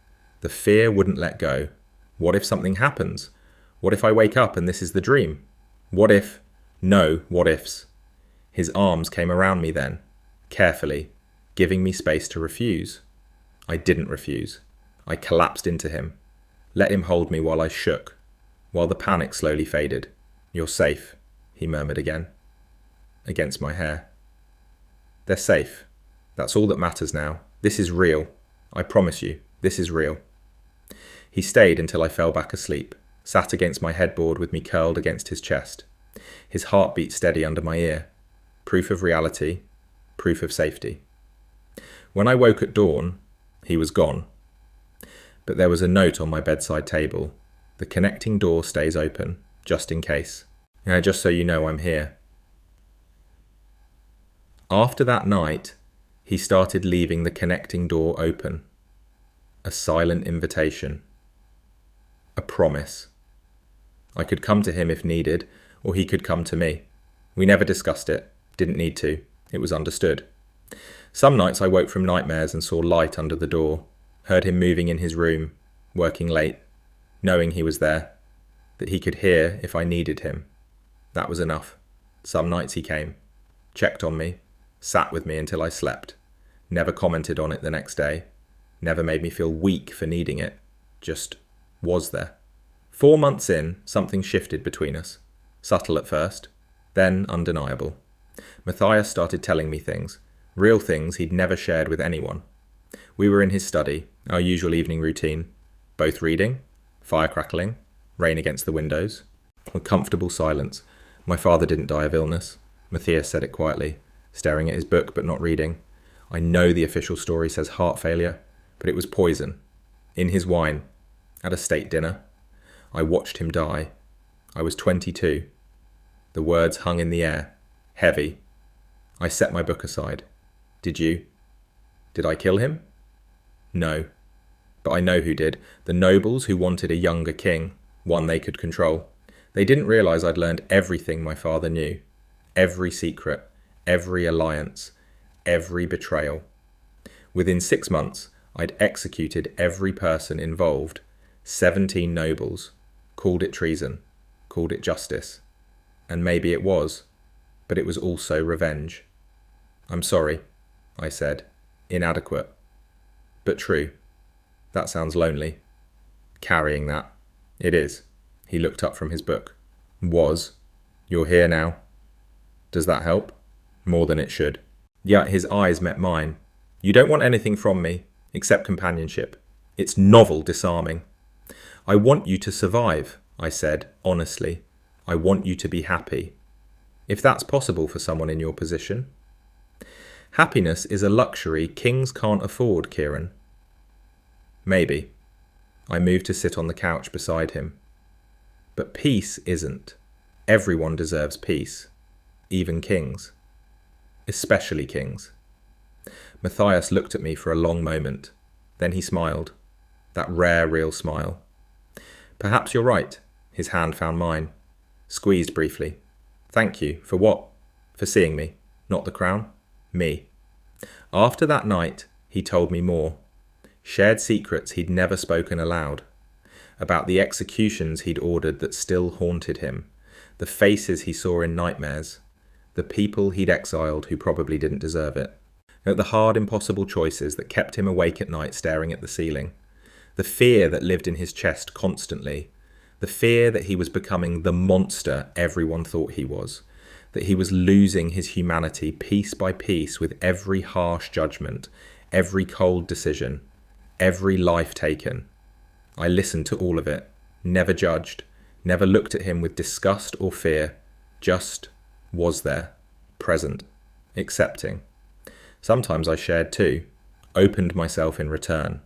[SPEAKER 1] The fear wouldn't let go. What if something happens? What if I wake up and this is the dream? What if? No what ifs. His arms came around me then, carefully, giving me space to refuse. I didn't refuse. I collapsed into him, let him hold me while I shook, while the panic slowly faded. You're safe, he murmured again, against my hair. They're safe. That's all that matters now. This is real. I promise you, this is real. He stayed until I fell back asleep, sat against my headboard with me curled against his chest. His heart beat steady under my ear. Proof of reality, proof of safety. When I woke at dawn, he was gone. But there was a note on my bedside table. The connecting door stays open, just in case. Just so you know I'm here. After that night, he started leaving the connecting door open. A silent invitation. A promise. I could come to him if needed, or he could come to me. We never discussed it. Didn't need to. It was understood. Some nights I woke from nightmares and saw light under the door, heard him moving in his room, working late, knowing he was there, that he could hear if I needed him. That was enough. Some nights he came, checked on me, sat with me until I slept, never commented on it the next day, never made me feel weak for needing it, just was there. 4 months in, something shifted between us, subtle at first, then undeniable. Matthias started telling me things, real things he'd never shared with anyone. We were in his study, our usual evening routine, both reading, fire crackling, rain against the windows, a comfortable silence. My father didn't die of illness. Matthias said it quietly, staring at his book but not reading. I know the official story says heart failure, but it was poison. In his wine, at a state dinner. I watched him die. I was 22. The words hung in the air, heavy. I set my book aside. Did you? Did I kill him? No. But I know who did. The nobles who wanted a younger king, one they could control. They didn't realise I'd learned everything my father knew. Every secret, every alliance, every betrayal. Within 6 months, I'd executed every person involved. 17 nobles. Called it treason. Called it justice. And maybe it was. But it was also revenge. I'm sorry, I said. Inadequate. But true. That sounds lonely. Carrying that. It is. He looked up from his book. Was. You're here now. Does that help? More than it should. Yet his eyes met mine. You don't want anything from me, except companionship. It's novel disarming. I want you to survive, I said, honestly. I want you to be happy. If that's possible for someone in your position. Happiness is a luxury kings can't afford, Kieran. Maybe. I moved to sit on the couch beside him. But peace isn't. Everyone deserves peace. Even kings. Especially kings. Matthias looked at me for a long moment. Then he smiled. That rare, real smile. Perhaps you're right. His hand found mine. Squeezed briefly. Thank you. For what? For seeing me. Not the crown. Me. After that night, he told me more. shared secrets he'd never spoken aloud, about the executions he'd ordered that still haunted him, the faces he saw in nightmares, the people he'd exiled who probably didn't deserve it, at the hard, impossible choices that kept him awake at night staring at the ceiling, the fear that lived in his chest constantly, the fear that he was becoming the monster everyone thought he was, that he was losing his humanity piece by piece with every harsh judgment, every cold decision, every life taken. I listened to all of it, never judged, never looked at him with disgust or fear, just was there, present, accepting. Sometimes I shared too, opened myself in return.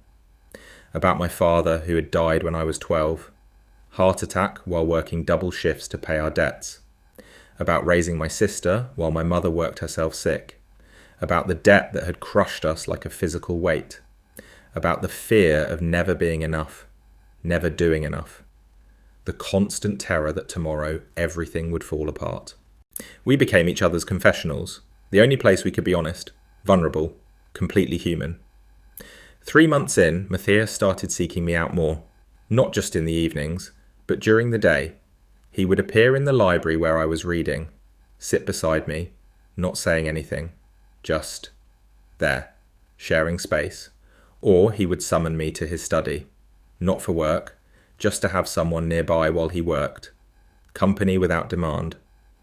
[SPEAKER 1] About my father who had died when I was 12, heart attack while working double shifts to pay our debts. About raising my sister while my mother worked herself sick. About the debt that had crushed us like a physical weight. About the fear of never being enough, never doing enough. The constant terror that tomorrow everything would fall apart. We became each other's confessionals, the only place we could be honest, vulnerable, completely human. 3 months in, Matthias started seeking me out more, not just in the evenings, but during the day. He would appear in the library where I was reading, sit beside me, not saying anything, just there, sharing space. Or he would summon me to his study, not for work, just to have someone nearby while he worked. Company without demand,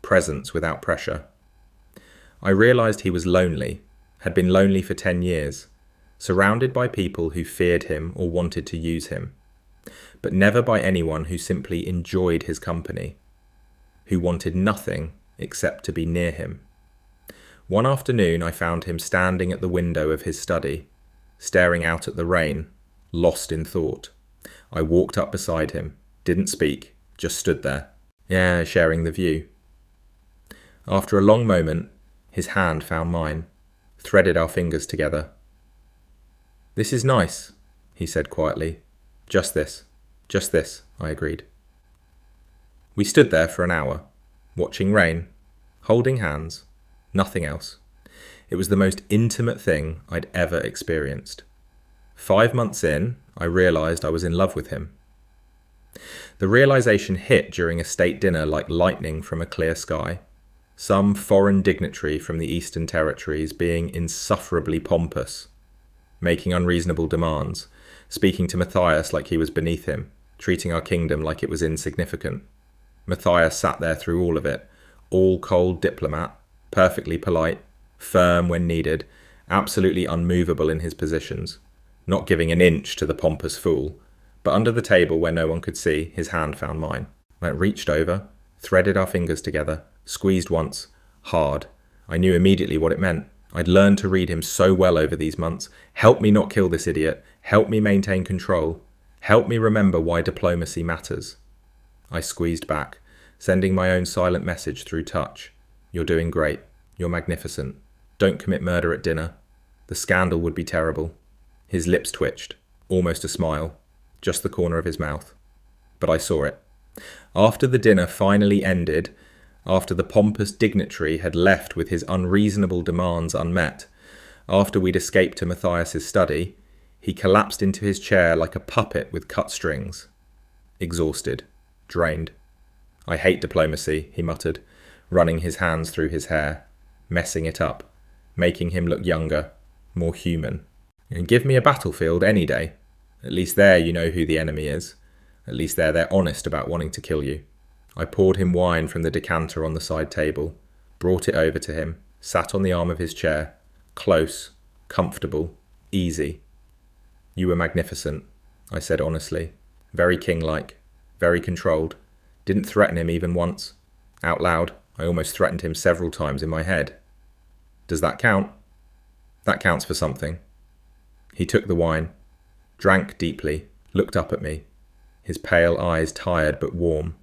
[SPEAKER 1] presence without pressure. I realised he was lonely, had been lonely for 10 years, surrounded by people who feared him or wanted to use him, but never by anyone who simply enjoyed his company, who wanted nothing except to be near him. One afternoon I found him standing at the window of his study, staring out at the rain, lost in thought. I walked up beside him, didn't speak, just stood there, sharing the view. After a long moment, his hand found mine, threaded our fingers together. "This is nice," he said quietly. Just this, I agreed. We stood there for an hour, watching rain, holding hands, nothing else. It was the most intimate thing I'd ever experienced. 5 months in, I realised I was in love with him. The realisation hit during a state dinner like lightning from a clear sky. Some foreign dignitary from the Eastern Territories being insufferably pompous, making unreasonable demands, speaking to Matthias like he was beneath him, treating our kingdom like it was insignificant. Matthias sat there through all of it, all cold diplomat, perfectly polite, firm when needed, absolutely unmovable in his positions, not giving an inch to the pompous fool, but under the table where no one could see, his hand found mine. I reached over, threaded our fingers together, squeezed once, hard. I knew immediately what it meant. I'd learned to read him so well over these months. Help me not kill this idiot. Help me maintain control. Help me remember why diplomacy matters. I squeezed back, sending my own silent message through touch. You're doing great. You're magnificent. Don't commit murder at dinner. The scandal would be terrible. His lips twitched, almost a smile, just the corner of his mouth. But I saw it. After the dinner finally ended, after the pompous dignitary had left with his unreasonable demands unmet, after we'd escaped to Matthias's study, he collapsed into his chair like a puppet with cut strings. Exhausted, drained. I hate diplomacy, he muttered, running his hands through his hair, messing it up, making him look younger, more human. And give me a battlefield any day. At least there you know who the enemy is. At least there they're honest about wanting to kill you. I poured him wine from the decanter on the side table, brought it over to him, sat on the arm of his chair, close, comfortable, easy. You were magnificent, I said honestly, very king-like, very controlled. Didn't threaten him even once. Out loud, I almost threatened him several times in my head. Does that count? That counts for something. He took the wine, drank deeply, looked up at me, his pale eyes tired but warm.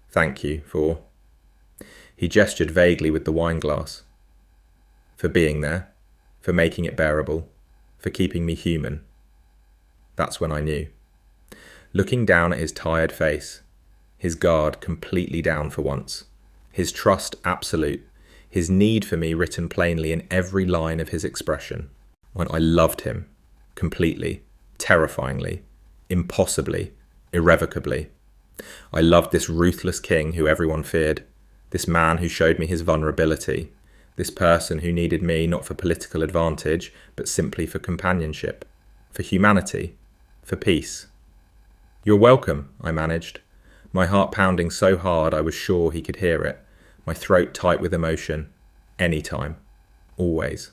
[SPEAKER 1] Thank you for... He gestured vaguely with the wine glass. For being there, for making it bearable, for keeping me human. That's when I knew. Looking down at his tired face, his guard completely down for once, his trust absolute, his need for me written plainly in every line of his expression, when I loved him, completely, terrifyingly, impossibly, irrevocably. I loved this ruthless king who everyone feared, this man who showed me his vulnerability, this person who needed me not for political advantage, but simply for companionship, for humanity, for peace. "You're welcome," I managed, my heart pounding so hard I was sure he could hear it, my throat tight with emotion. Anytime. Always.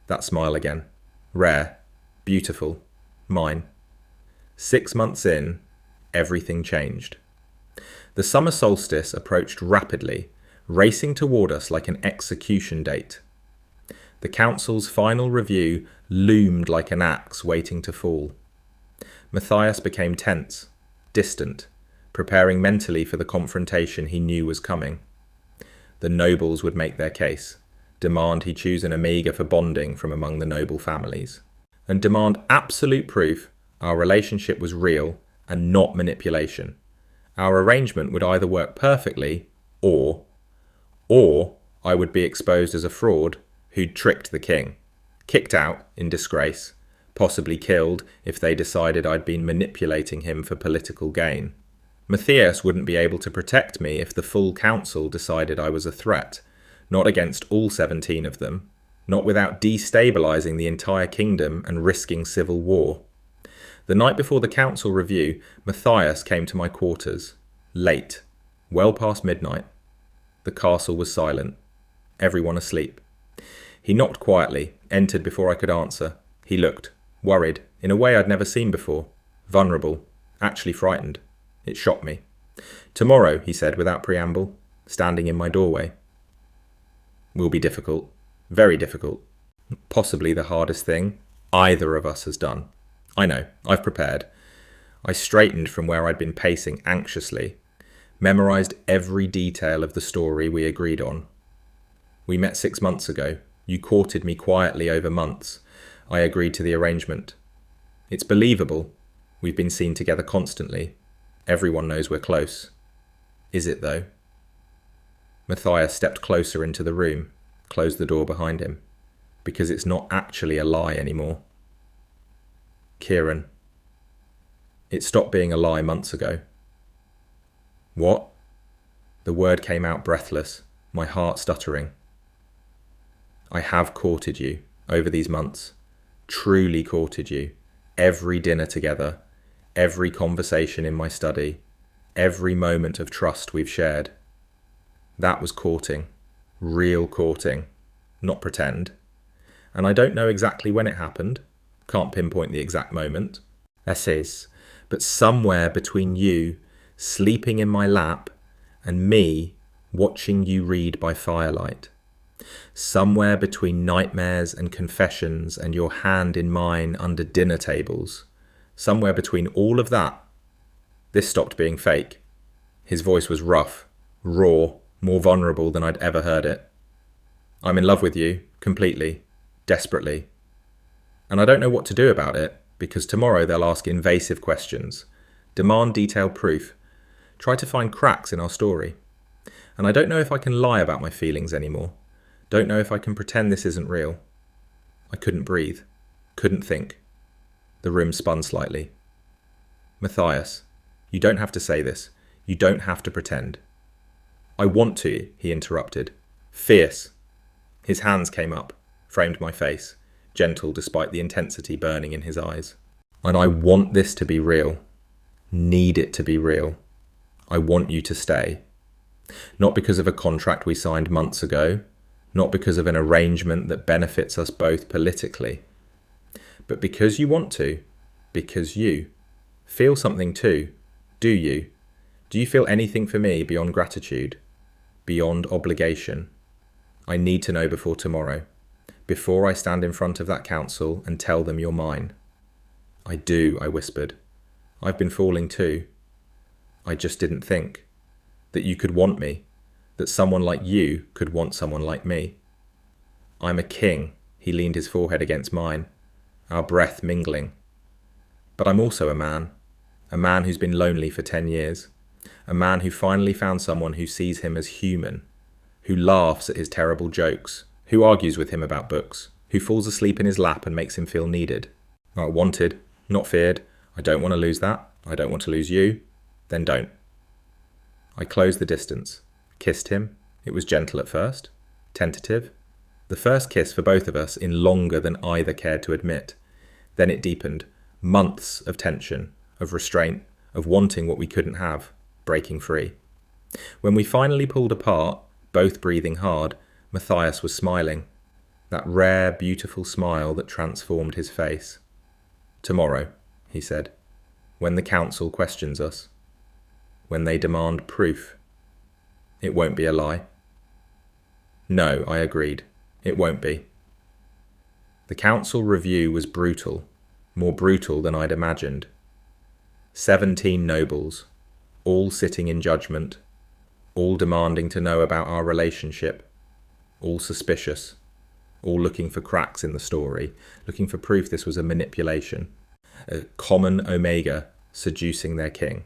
[SPEAKER 1] That smile again. Rare. Beautiful. Mine. 6 months in, everything changed. The summer solstice approached rapidly, racing toward us like an execution date. The council's final review loomed like an axe waiting to fall. Matthias became tense, distant, preparing mentally for the confrontation he knew was coming. The nobles would make their case, demand he choose an omega for bonding from among the noble families, and demand absolute proof our relationship was real and not manipulation. Our arrangement would either work perfectly, or I would be exposed as a fraud who'd tricked the king, kicked out in disgrace, possibly killed if they decided I'd been manipulating him for political gain. Matthias wouldn't be able to protect me if the full council decided I was a threat, not against all 17 of them, not without destabilising the entire kingdom and risking civil war. The night before the council review, Matthias came to my quarters, late, well past midnight. The castle was silent, everyone asleep. He knocked quietly, entered before I could answer. He looked, worried, in a way I'd never seen before, vulnerable, actually frightened. It shocked me. "Tomorrow," he said without preamble, standing in my doorway. "Will be difficult, very difficult, possibly the hardest thing either of us has done. I know, I've prepared." I straightened from where I'd been pacing anxiously, memorised every detail of the story we agreed on. "We met 6 months ago. You courted me quietly over months. I agreed to the arrangement. It's believable. We've been seen together constantly. Everyone knows we're close. Is it, though?" Matthias stepped closer into the room, closed the door behind him. "Because it's not actually a lie anymore." "Kieran, it stopped being a lie months ago." "What?" The word came out breathless, my heart stuttering. "I have courted you over these months, truly courted you, every dinner together, every conversation in my study, every moment of trust we've shared. That was courting, real courting, not pretend. And I don't know exactly when it happened, can't pinpoint the exact moment. Essays, but somewhere between you sleeping in my lap and me watching you read by firelight. Somewhere between nightmares and confessions and your hand in mine under dinner tables. Somewhere between all of that, this stopped being fake. His voice was rough, raw, more vulnerable than I'd ever heard it. I'm in love with you, completely, desperately. And I don't know what to do about it, because tomorrow they'll ask invasive questions, demand detailed proof, try to find cracks in our story. And I don't know if I can lie about my feelings anymore. Don't know if I can pretend this isn't real. I couldn't breathe, couldn't think. The room spun slightly. "Matthias, you don't have to say this. You don't have to pretend." "I want to," he interrupted. Fierce. His hands came up, framed my face, gentle despite the intensity burning in his eyes. "And I want this to be real. Need it to be real. I want you to stay. Not because of a contract we signed months ago, not because of an arrangement that benefits us both politically, but because you want to, because you feel something too. Do you? Do you feel anything for me beyond gratitude, beyond obligation? I need to know before tomorrow, before I stand in front of that council and tell them you're mine." "I do," I whispered. "I've been falling too. I just didn't think that you could want me, that someone like you could want someone like me. I'm a king." He leaned his forehead against mine, our breath mingling. "But I'm also a man who's been lonely for 10 years, a man who finally found someone who sees him as human, who laughs at his terrible jokes, who argues with him about books, who falls asleep in his lap and makes him feel needed. Wanted, not feared. I don't want to lose that. I don't want to lose you. Then don't. I closed the distance, kissed him. It was gentle at first, tentative. The first kiss for both of us in longer than either cared to admit. Then it deepened. Months of tension, of restraint, of wanting what we couldn't have, breaking free. When we finally pulled apart, both breathing hard, Matthias was smiling. That rare, beautiful smile that transformed his face. Tomorrow, he said, when the council questions us, when they demand proof, it won't be a lie. No, I agreed, it won't be. The council review was brutal, more brutal than I'd imagined. 17 nobles, all sitting in judgment, all demanding to know about our relationship, all suspicious, all looking for cracks in the story, looking for proof this was a manipulation, a common omega seducing their king.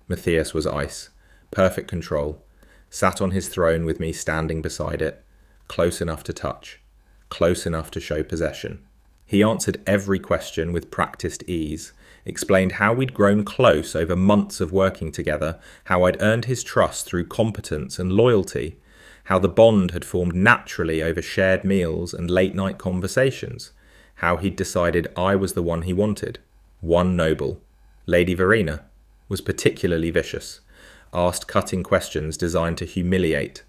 [SPEAKER 1] Matthias was ice, perfect control, sat on his throne with me standing beside it, close enough to touch, close enough to show possession. He answered every question with practiced ease, explained how we'd grown close over months of working together, how I'd earned his trust through competence and loyalty, how the bond had formed naturally over shared meals and late-night conversations, how he'd decided I was the one he wanted. One noble, Lady Verena, was particularly vicious, asked cutting questions designed to humiliate.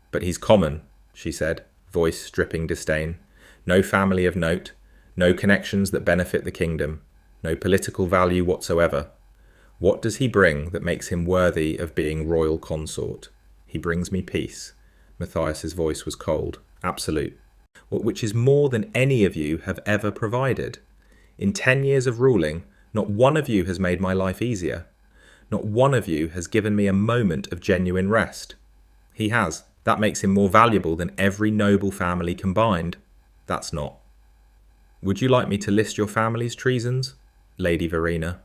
[SPEAKER 1] But he's common, she said, voice dripping disdain. No family of note, no connections that benefit the kingdom, no political value whatsoever. What does he bring that makes him worthy of being royal consort? He brings me peace. Matthias's voice was cold, absolute, which is more than any of you have ever provided. In 10 years of ruling, not one of you has made my life easier. Not one of you has given me a moment of genuine rest. He has. That makes him more valuable than every noble family combined. That's not. Would you like me to list your family's treasons? Lady Verena.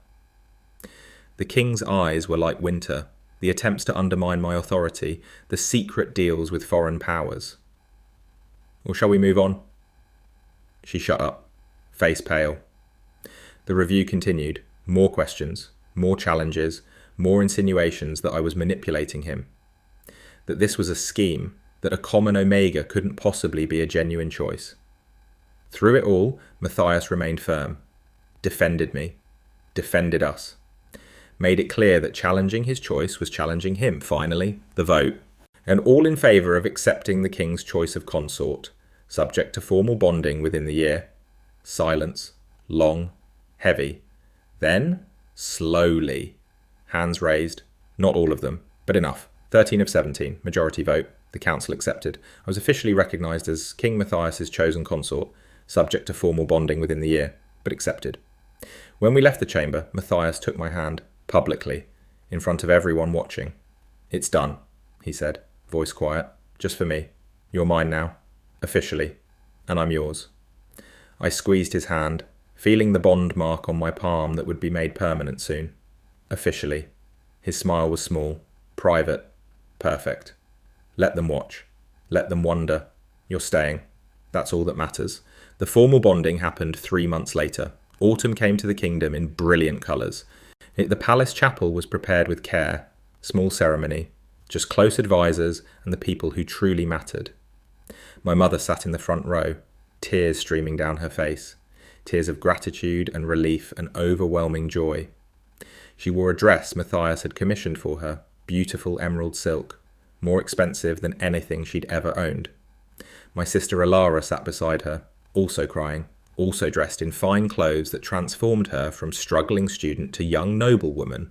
[SPEAKER 1] The king's eyes were like winter, the attempts to undermine my authority, the secret deals with foreign powers. Or shall we move on? She shut up, face pale. The review continued. More questions, more challenges, more insinuations that I was manipulating him. That this was a scheme, that a common omega couldn't possibly be a genuine choice. Through it all, Matthias remained firm. Defended me. Defended us. Made it clear that challenging his choice was challenging him. Finally, the vote. And all in favour of accepting the king's choice of consort, subject to formal bonding within the year. Silence. Long. Heavy. Then, slowly. Hands raised. Not all of them, but enough. 13 of 17, majority vote. The council accepted. I was officially recognised as King Matthias's chosen consort, subject to formal bonding within the year, but accepted. When we left the chamber, Matthias took my hand, publicly, in front of everyone watching. It's done, he said, voice quiet. Just for me. You're mine now. Officially. And I'm yours. I squeezed his hand, feeling the bond mark on my palm that would be made permanent soon. Officially. His smile was small, private, perfect. Let them watch. Let them wonder. You're staying. That's all that matters. The formal bonding happened 3 months later. Autumn came to the kingdom in brilliant colours. The palace chapel was prepared with care. Small ceremony. Just close advisors and the people who truly mattered. My mother sat in the front row, tears streaming down her face. Tears of gratitude and relief and overwhelming joy. She wore a dress Matthias had commissioned for her, beautiful emerald silk, more expensive than anything she'd ever owned. My sister Alara sat beside her, also crying, also dressed in fine clothes that transformed her from struggling student to young noblewoman.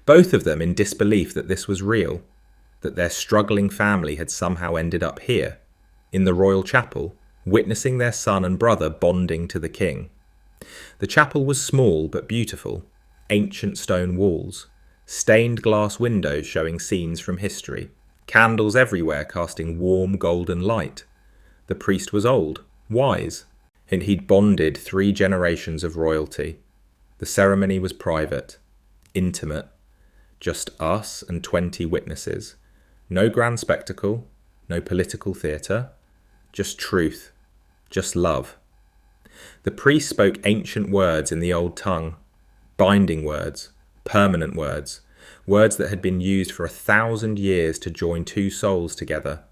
[SPEAKER 1] Both of them in disbelief that this was real, that their struggling family had somehow ended up here, in the royal chapel, witnessing their son and brother bonding to the king. The chapel was small but beautiful, ancient stone walls, stained glass windows showing scenes from history, candles everywhere casting warm golden light. The priest was old, wise, and he'd bonded 3 generations of royalty. The ceremony was private, intimate, just us and 20 witnesses. No grand spectacle, no political theatre, just truth, just love. The priest spoke ancient words in the old tongue, binding words, permanent words, words that had been used for 1,000 years to join two souls together.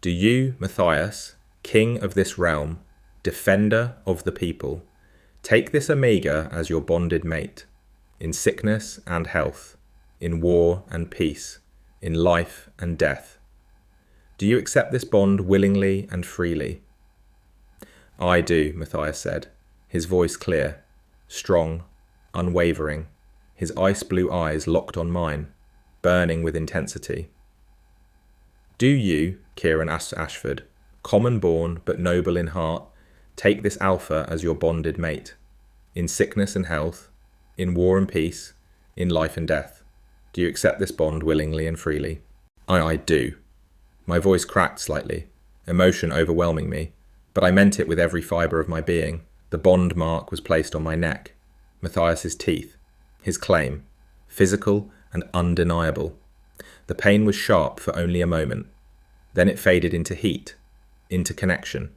[SPEAKER 1] Do you, Matthias, king of this realm, defender of the people, take this Omega as your bonded mate, in sickness and health, in war and peace, in life and death? Do you accept this bond willingly and freely? I do, Matthias said, his voice clear, strong, unwavering, his ice blue eyes locked on mine, burning with intensity. Do you, Kieran Ashford, common born but noble in heart, take this Alpha as your bonded mate, in sickness and health, in war and peace, in life and death? Do you accept this bond willingly and freely? I do. My voice cracked slightly, emotion overwhelming me, but I meant it with every fibre of my being. The bond mark was placed on my neck. Matthias's teeth. His claim. Physical and undeniable. The pain was sharp for only a moment. Then it faded into heat, into connection.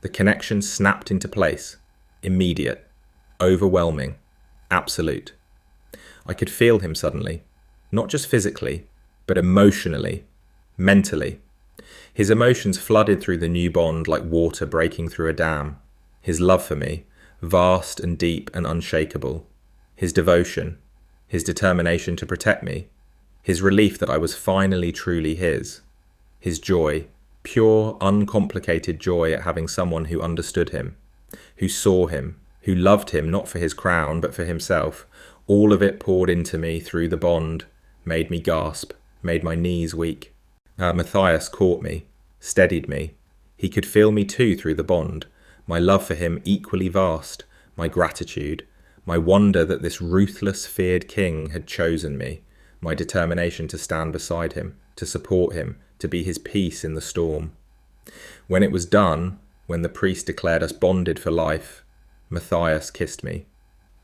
[SPEAKER 1] The connection snapped into place. Immediate. Overwhelming. Absolute. I could feel him suddenly. Not just physically, but emotionally. Mentally. His emotions flooded through the new bond like water breaking through a dam. His love for me, vast and deep and unshakable. His devotion, his determination to protect me, his relief that I was finally truly his. His joy, pure, uncomplicated joy at having someone who understood him, who saw him, who loved him not for his crown but for himself. All of it poured into me through the bond, made me gasp, made my knees weak. Matthias caught me, steadied me. He could feel me too through the bond, my love for him equally vast, my gratitude, my wonder that this ruthless, feared king had chosen me, my determination to stand beside him, to support him, to be his peace in the storm. When it was done, when the priest declared us bonded for life, Matthias kissed me,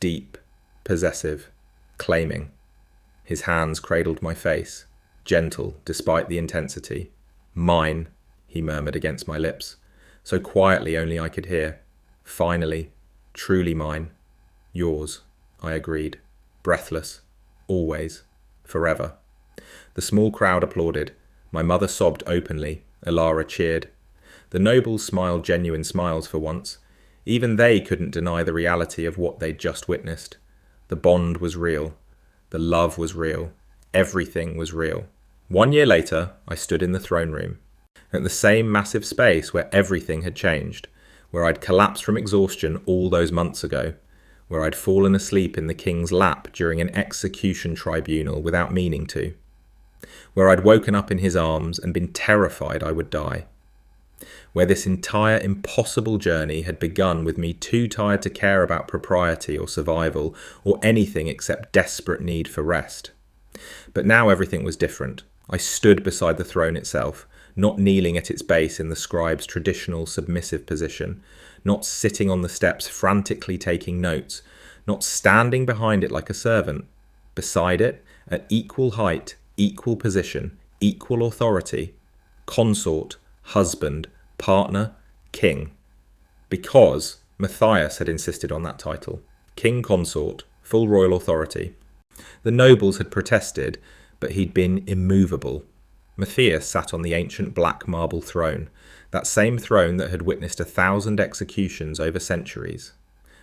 [SPEAKER 1] deep, possessive, claiming. His hands cradled my face, gentle despite the intensity. Mine, he murmured against my lips, so quietly only I could hear. Finally, truly mine. Yours, I agreed, breathless, always, forever. The small crowd applauded. My mother sobbed openly. Elara cheered. The nobles smiled genuine smiles for once. Even they couldn't deny the reality of what they'd just witnessed. The bond was real. The love was real. Everything was real. 1 year later, I stood in the throne room, at the same massive space where everything had changed, where I'd collapsed from exhaustion all those months ago, where I'd fallen asleep in the king's lap during an execution tribunal without meaning to, where I'd woken up in his arms and been terrified I would die, where this entire impossible journey had begun with me too tired to care about propriety or survival or anything except desperate need for rest. But now everything was different. I stood beside the throne itself, not kneeling at its base in the scribe's traditional submissive position, not sitting on the steps frantically taking notes, not standing behind it like a servant. Beside it, at equal height, equal position, equal authority, consort, husband, partner, king. Because Matthias had insisted on that title. King consort, full royal authority. The nobles had protested, but he'd been immovable. Matthias sat on the ancient black marble throne, that same throne that had witnessed 1,000 executions over centuries,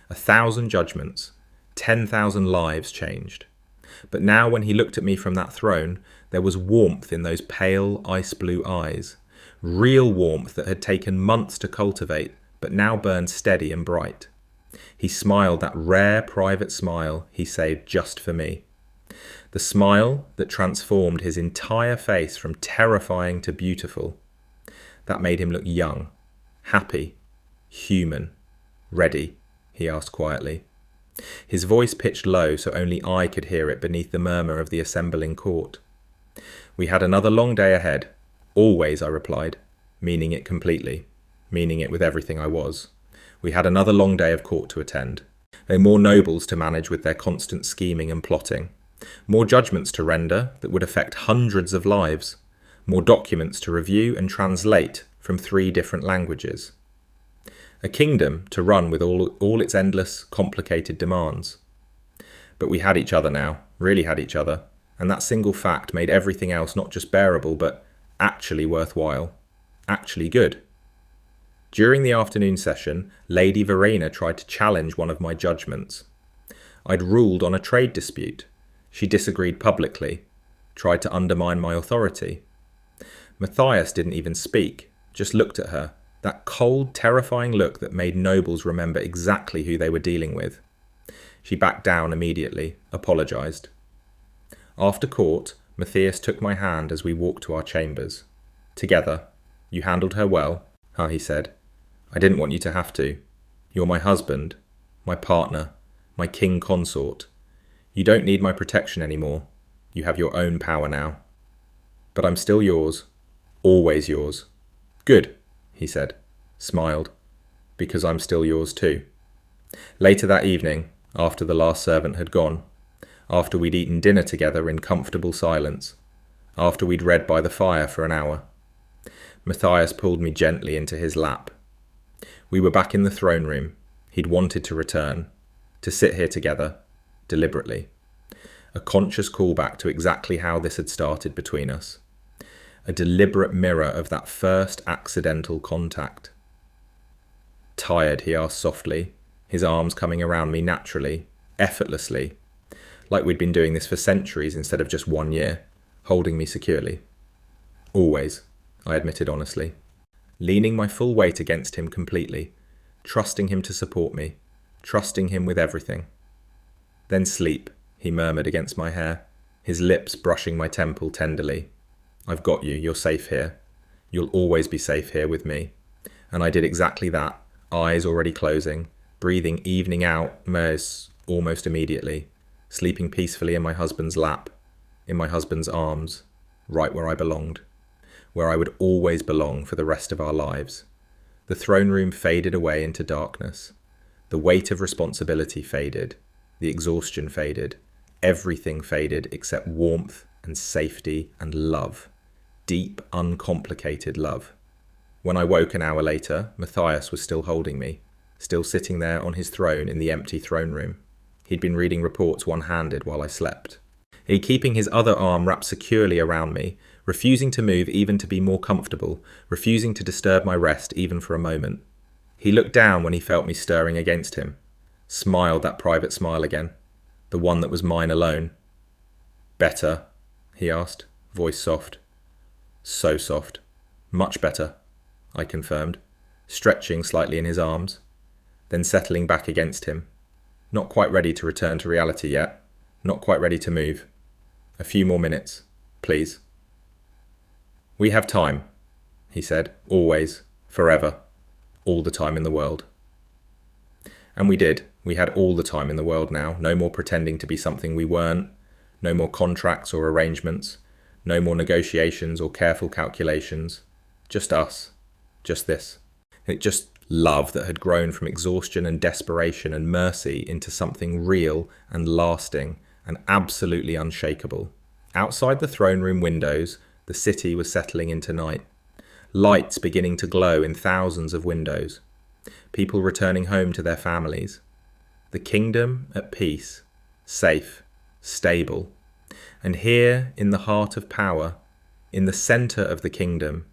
[SPEAKER 1] 1,000 judgments, 10,000 lives changed. But now when he looked at me from that throne, there was warmth in those pale ice blue eyes, real warmth that had taken months to cultivate, but now burned steady and bright. He smiled that rare private smile he saved just for me. The smile that transformed his entire face from terrifying to beautiful. That made him look young, happy, human, ready, he asked quietly. His voice pitched low so only I could hear it beneath the murmur of the assembling court. We had another long day ahead. Always, I replied, meaning it completely, meaning it with everything I was. We had another long day of court to attend. There were more nobles to manage with their constant scheming and plotting. More judgments to render that would affect hundreds of lives. More documents to review and translate from 3 different languages. A kingdom to run with all its endless, complicated demands. But we had each other now, really had each other, and that single fact made everything else not just bearable, but actually worthwhile, actually good. During the afternoon session, Lady Verena tried to challenge one of my judgments. I'd ruled on a trade dispute. She disagreed publicly, tried to undermine my authority. Matthias didn't even speak, just looked at her, that cold, terrifying look that made nobles remember exactly who they were dealing with. She backed down immediately, apologised. After court, Matthias took my hand as we walked to our chambers. Together. You handled her well, he said. I didn't want you to have to. You're my husband, my partner, my king consort. You don't need my protection anymore. You have your own power now. But I'm still yours, always yours. Good, he said, smiled, because I'm still yours too. Later that evening, after the last servant had gone, after we'd eaten dinner together in comfortable silence, after we'd read by the fire for an hour, Matthias pulled me gently into his lap. We were back in the throne room. He'd wanted to return, to sit here together, deliberately. A conscious callback to exactly how this had started between us. A deliberate mirror of that first accidental contact. Tired, he asked softly, his arms coming around me naturally, effortlessly, like we'd been doing this for centuries instead of just 1 year, holding me securely. Always, I admitted honestly, leaning my full weight against him completely, trusting him to support me, trusting him with everything. Then sleep, he murmured against my hair, his lips brushing my temple tenderly. I've got you, you're safe here. You'll always be safe here with me. And I did exactly that, eyes already closing, breathing evening out almost immediately, sleeping peacefully in my husband's lap, in my husband's arms, right where I belonged, where I would always belong for the rest of our lives. The throne room faded away into darkness. The weight of responsibility faded. The exhaustion faded. Everything faded except warmth and safety and love. Deep, uncomplicated love. When I woke an hour later, Matthias was still holding me, still sitting there on his throne in the empty throne room. He'd been reading reports one-handed while I slept. He'd keeping his other arm wrapped securely around me, refusing to move even to be more comfortable, refusing to disturb my rest even for a moment. He looked down when he felt me stirring against him, smiled that private smile again, the one that was mine alone. Better? He asked, voice soft. So soft. Much better, I confirmed, stretching slightly in his arms, then settling back against him. Not quite ready to return to reality yet, not quite ready to move. A few more minutes, please. We have time, he said, always, forever, all the time in the world. And we did. We had all the time in the world now, no more pretending to be something we weren't, no more contracts or arrangements, no more negotiations or careful calculations, just us, just this. Just love that had grown from exhaustion and desperation and mercy into something real and lasting and absolutely unshakable. Outside the throne room windows, the city was settling into night. Lights beginning to glow in thousands of windows. People returning home to their families. The kingdom at peace, safe, stable. And here, in the heart of power, in the centre of the kingdom,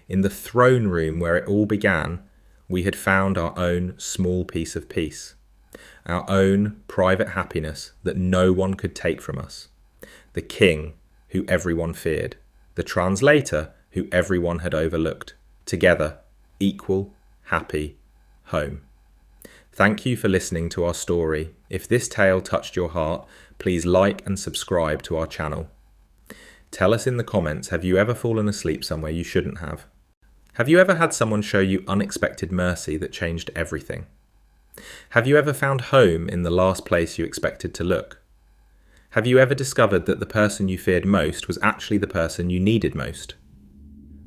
[SPEAKER 1] in the throne room where it all began, we had found our own small piece of peace. Our own private happiness that no one could take from us. The king, who everyone feared. The translator, who everyone had overlooked. Together, equal, happy, home. Thank you for listening to our story. If this tale touched your heart, please like and subscribe to our channel. Tell us in the comments, have you ever fallen asleep somewhere you shouldn't have? Have you ever had someone show you unexpected mercy that changed everything? Have you ever found home in the last place you expected to look? Have you ever discovered that the person you feared most was actually the person you needed most?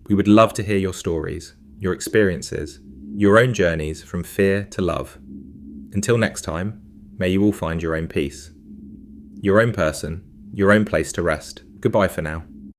[SPEAKER 1] We would love to hear your stories, your experiences, your own journeys from fear to love. Until next time, may you all find your own peace. Your own person, your own place to rest. Goodbye for now.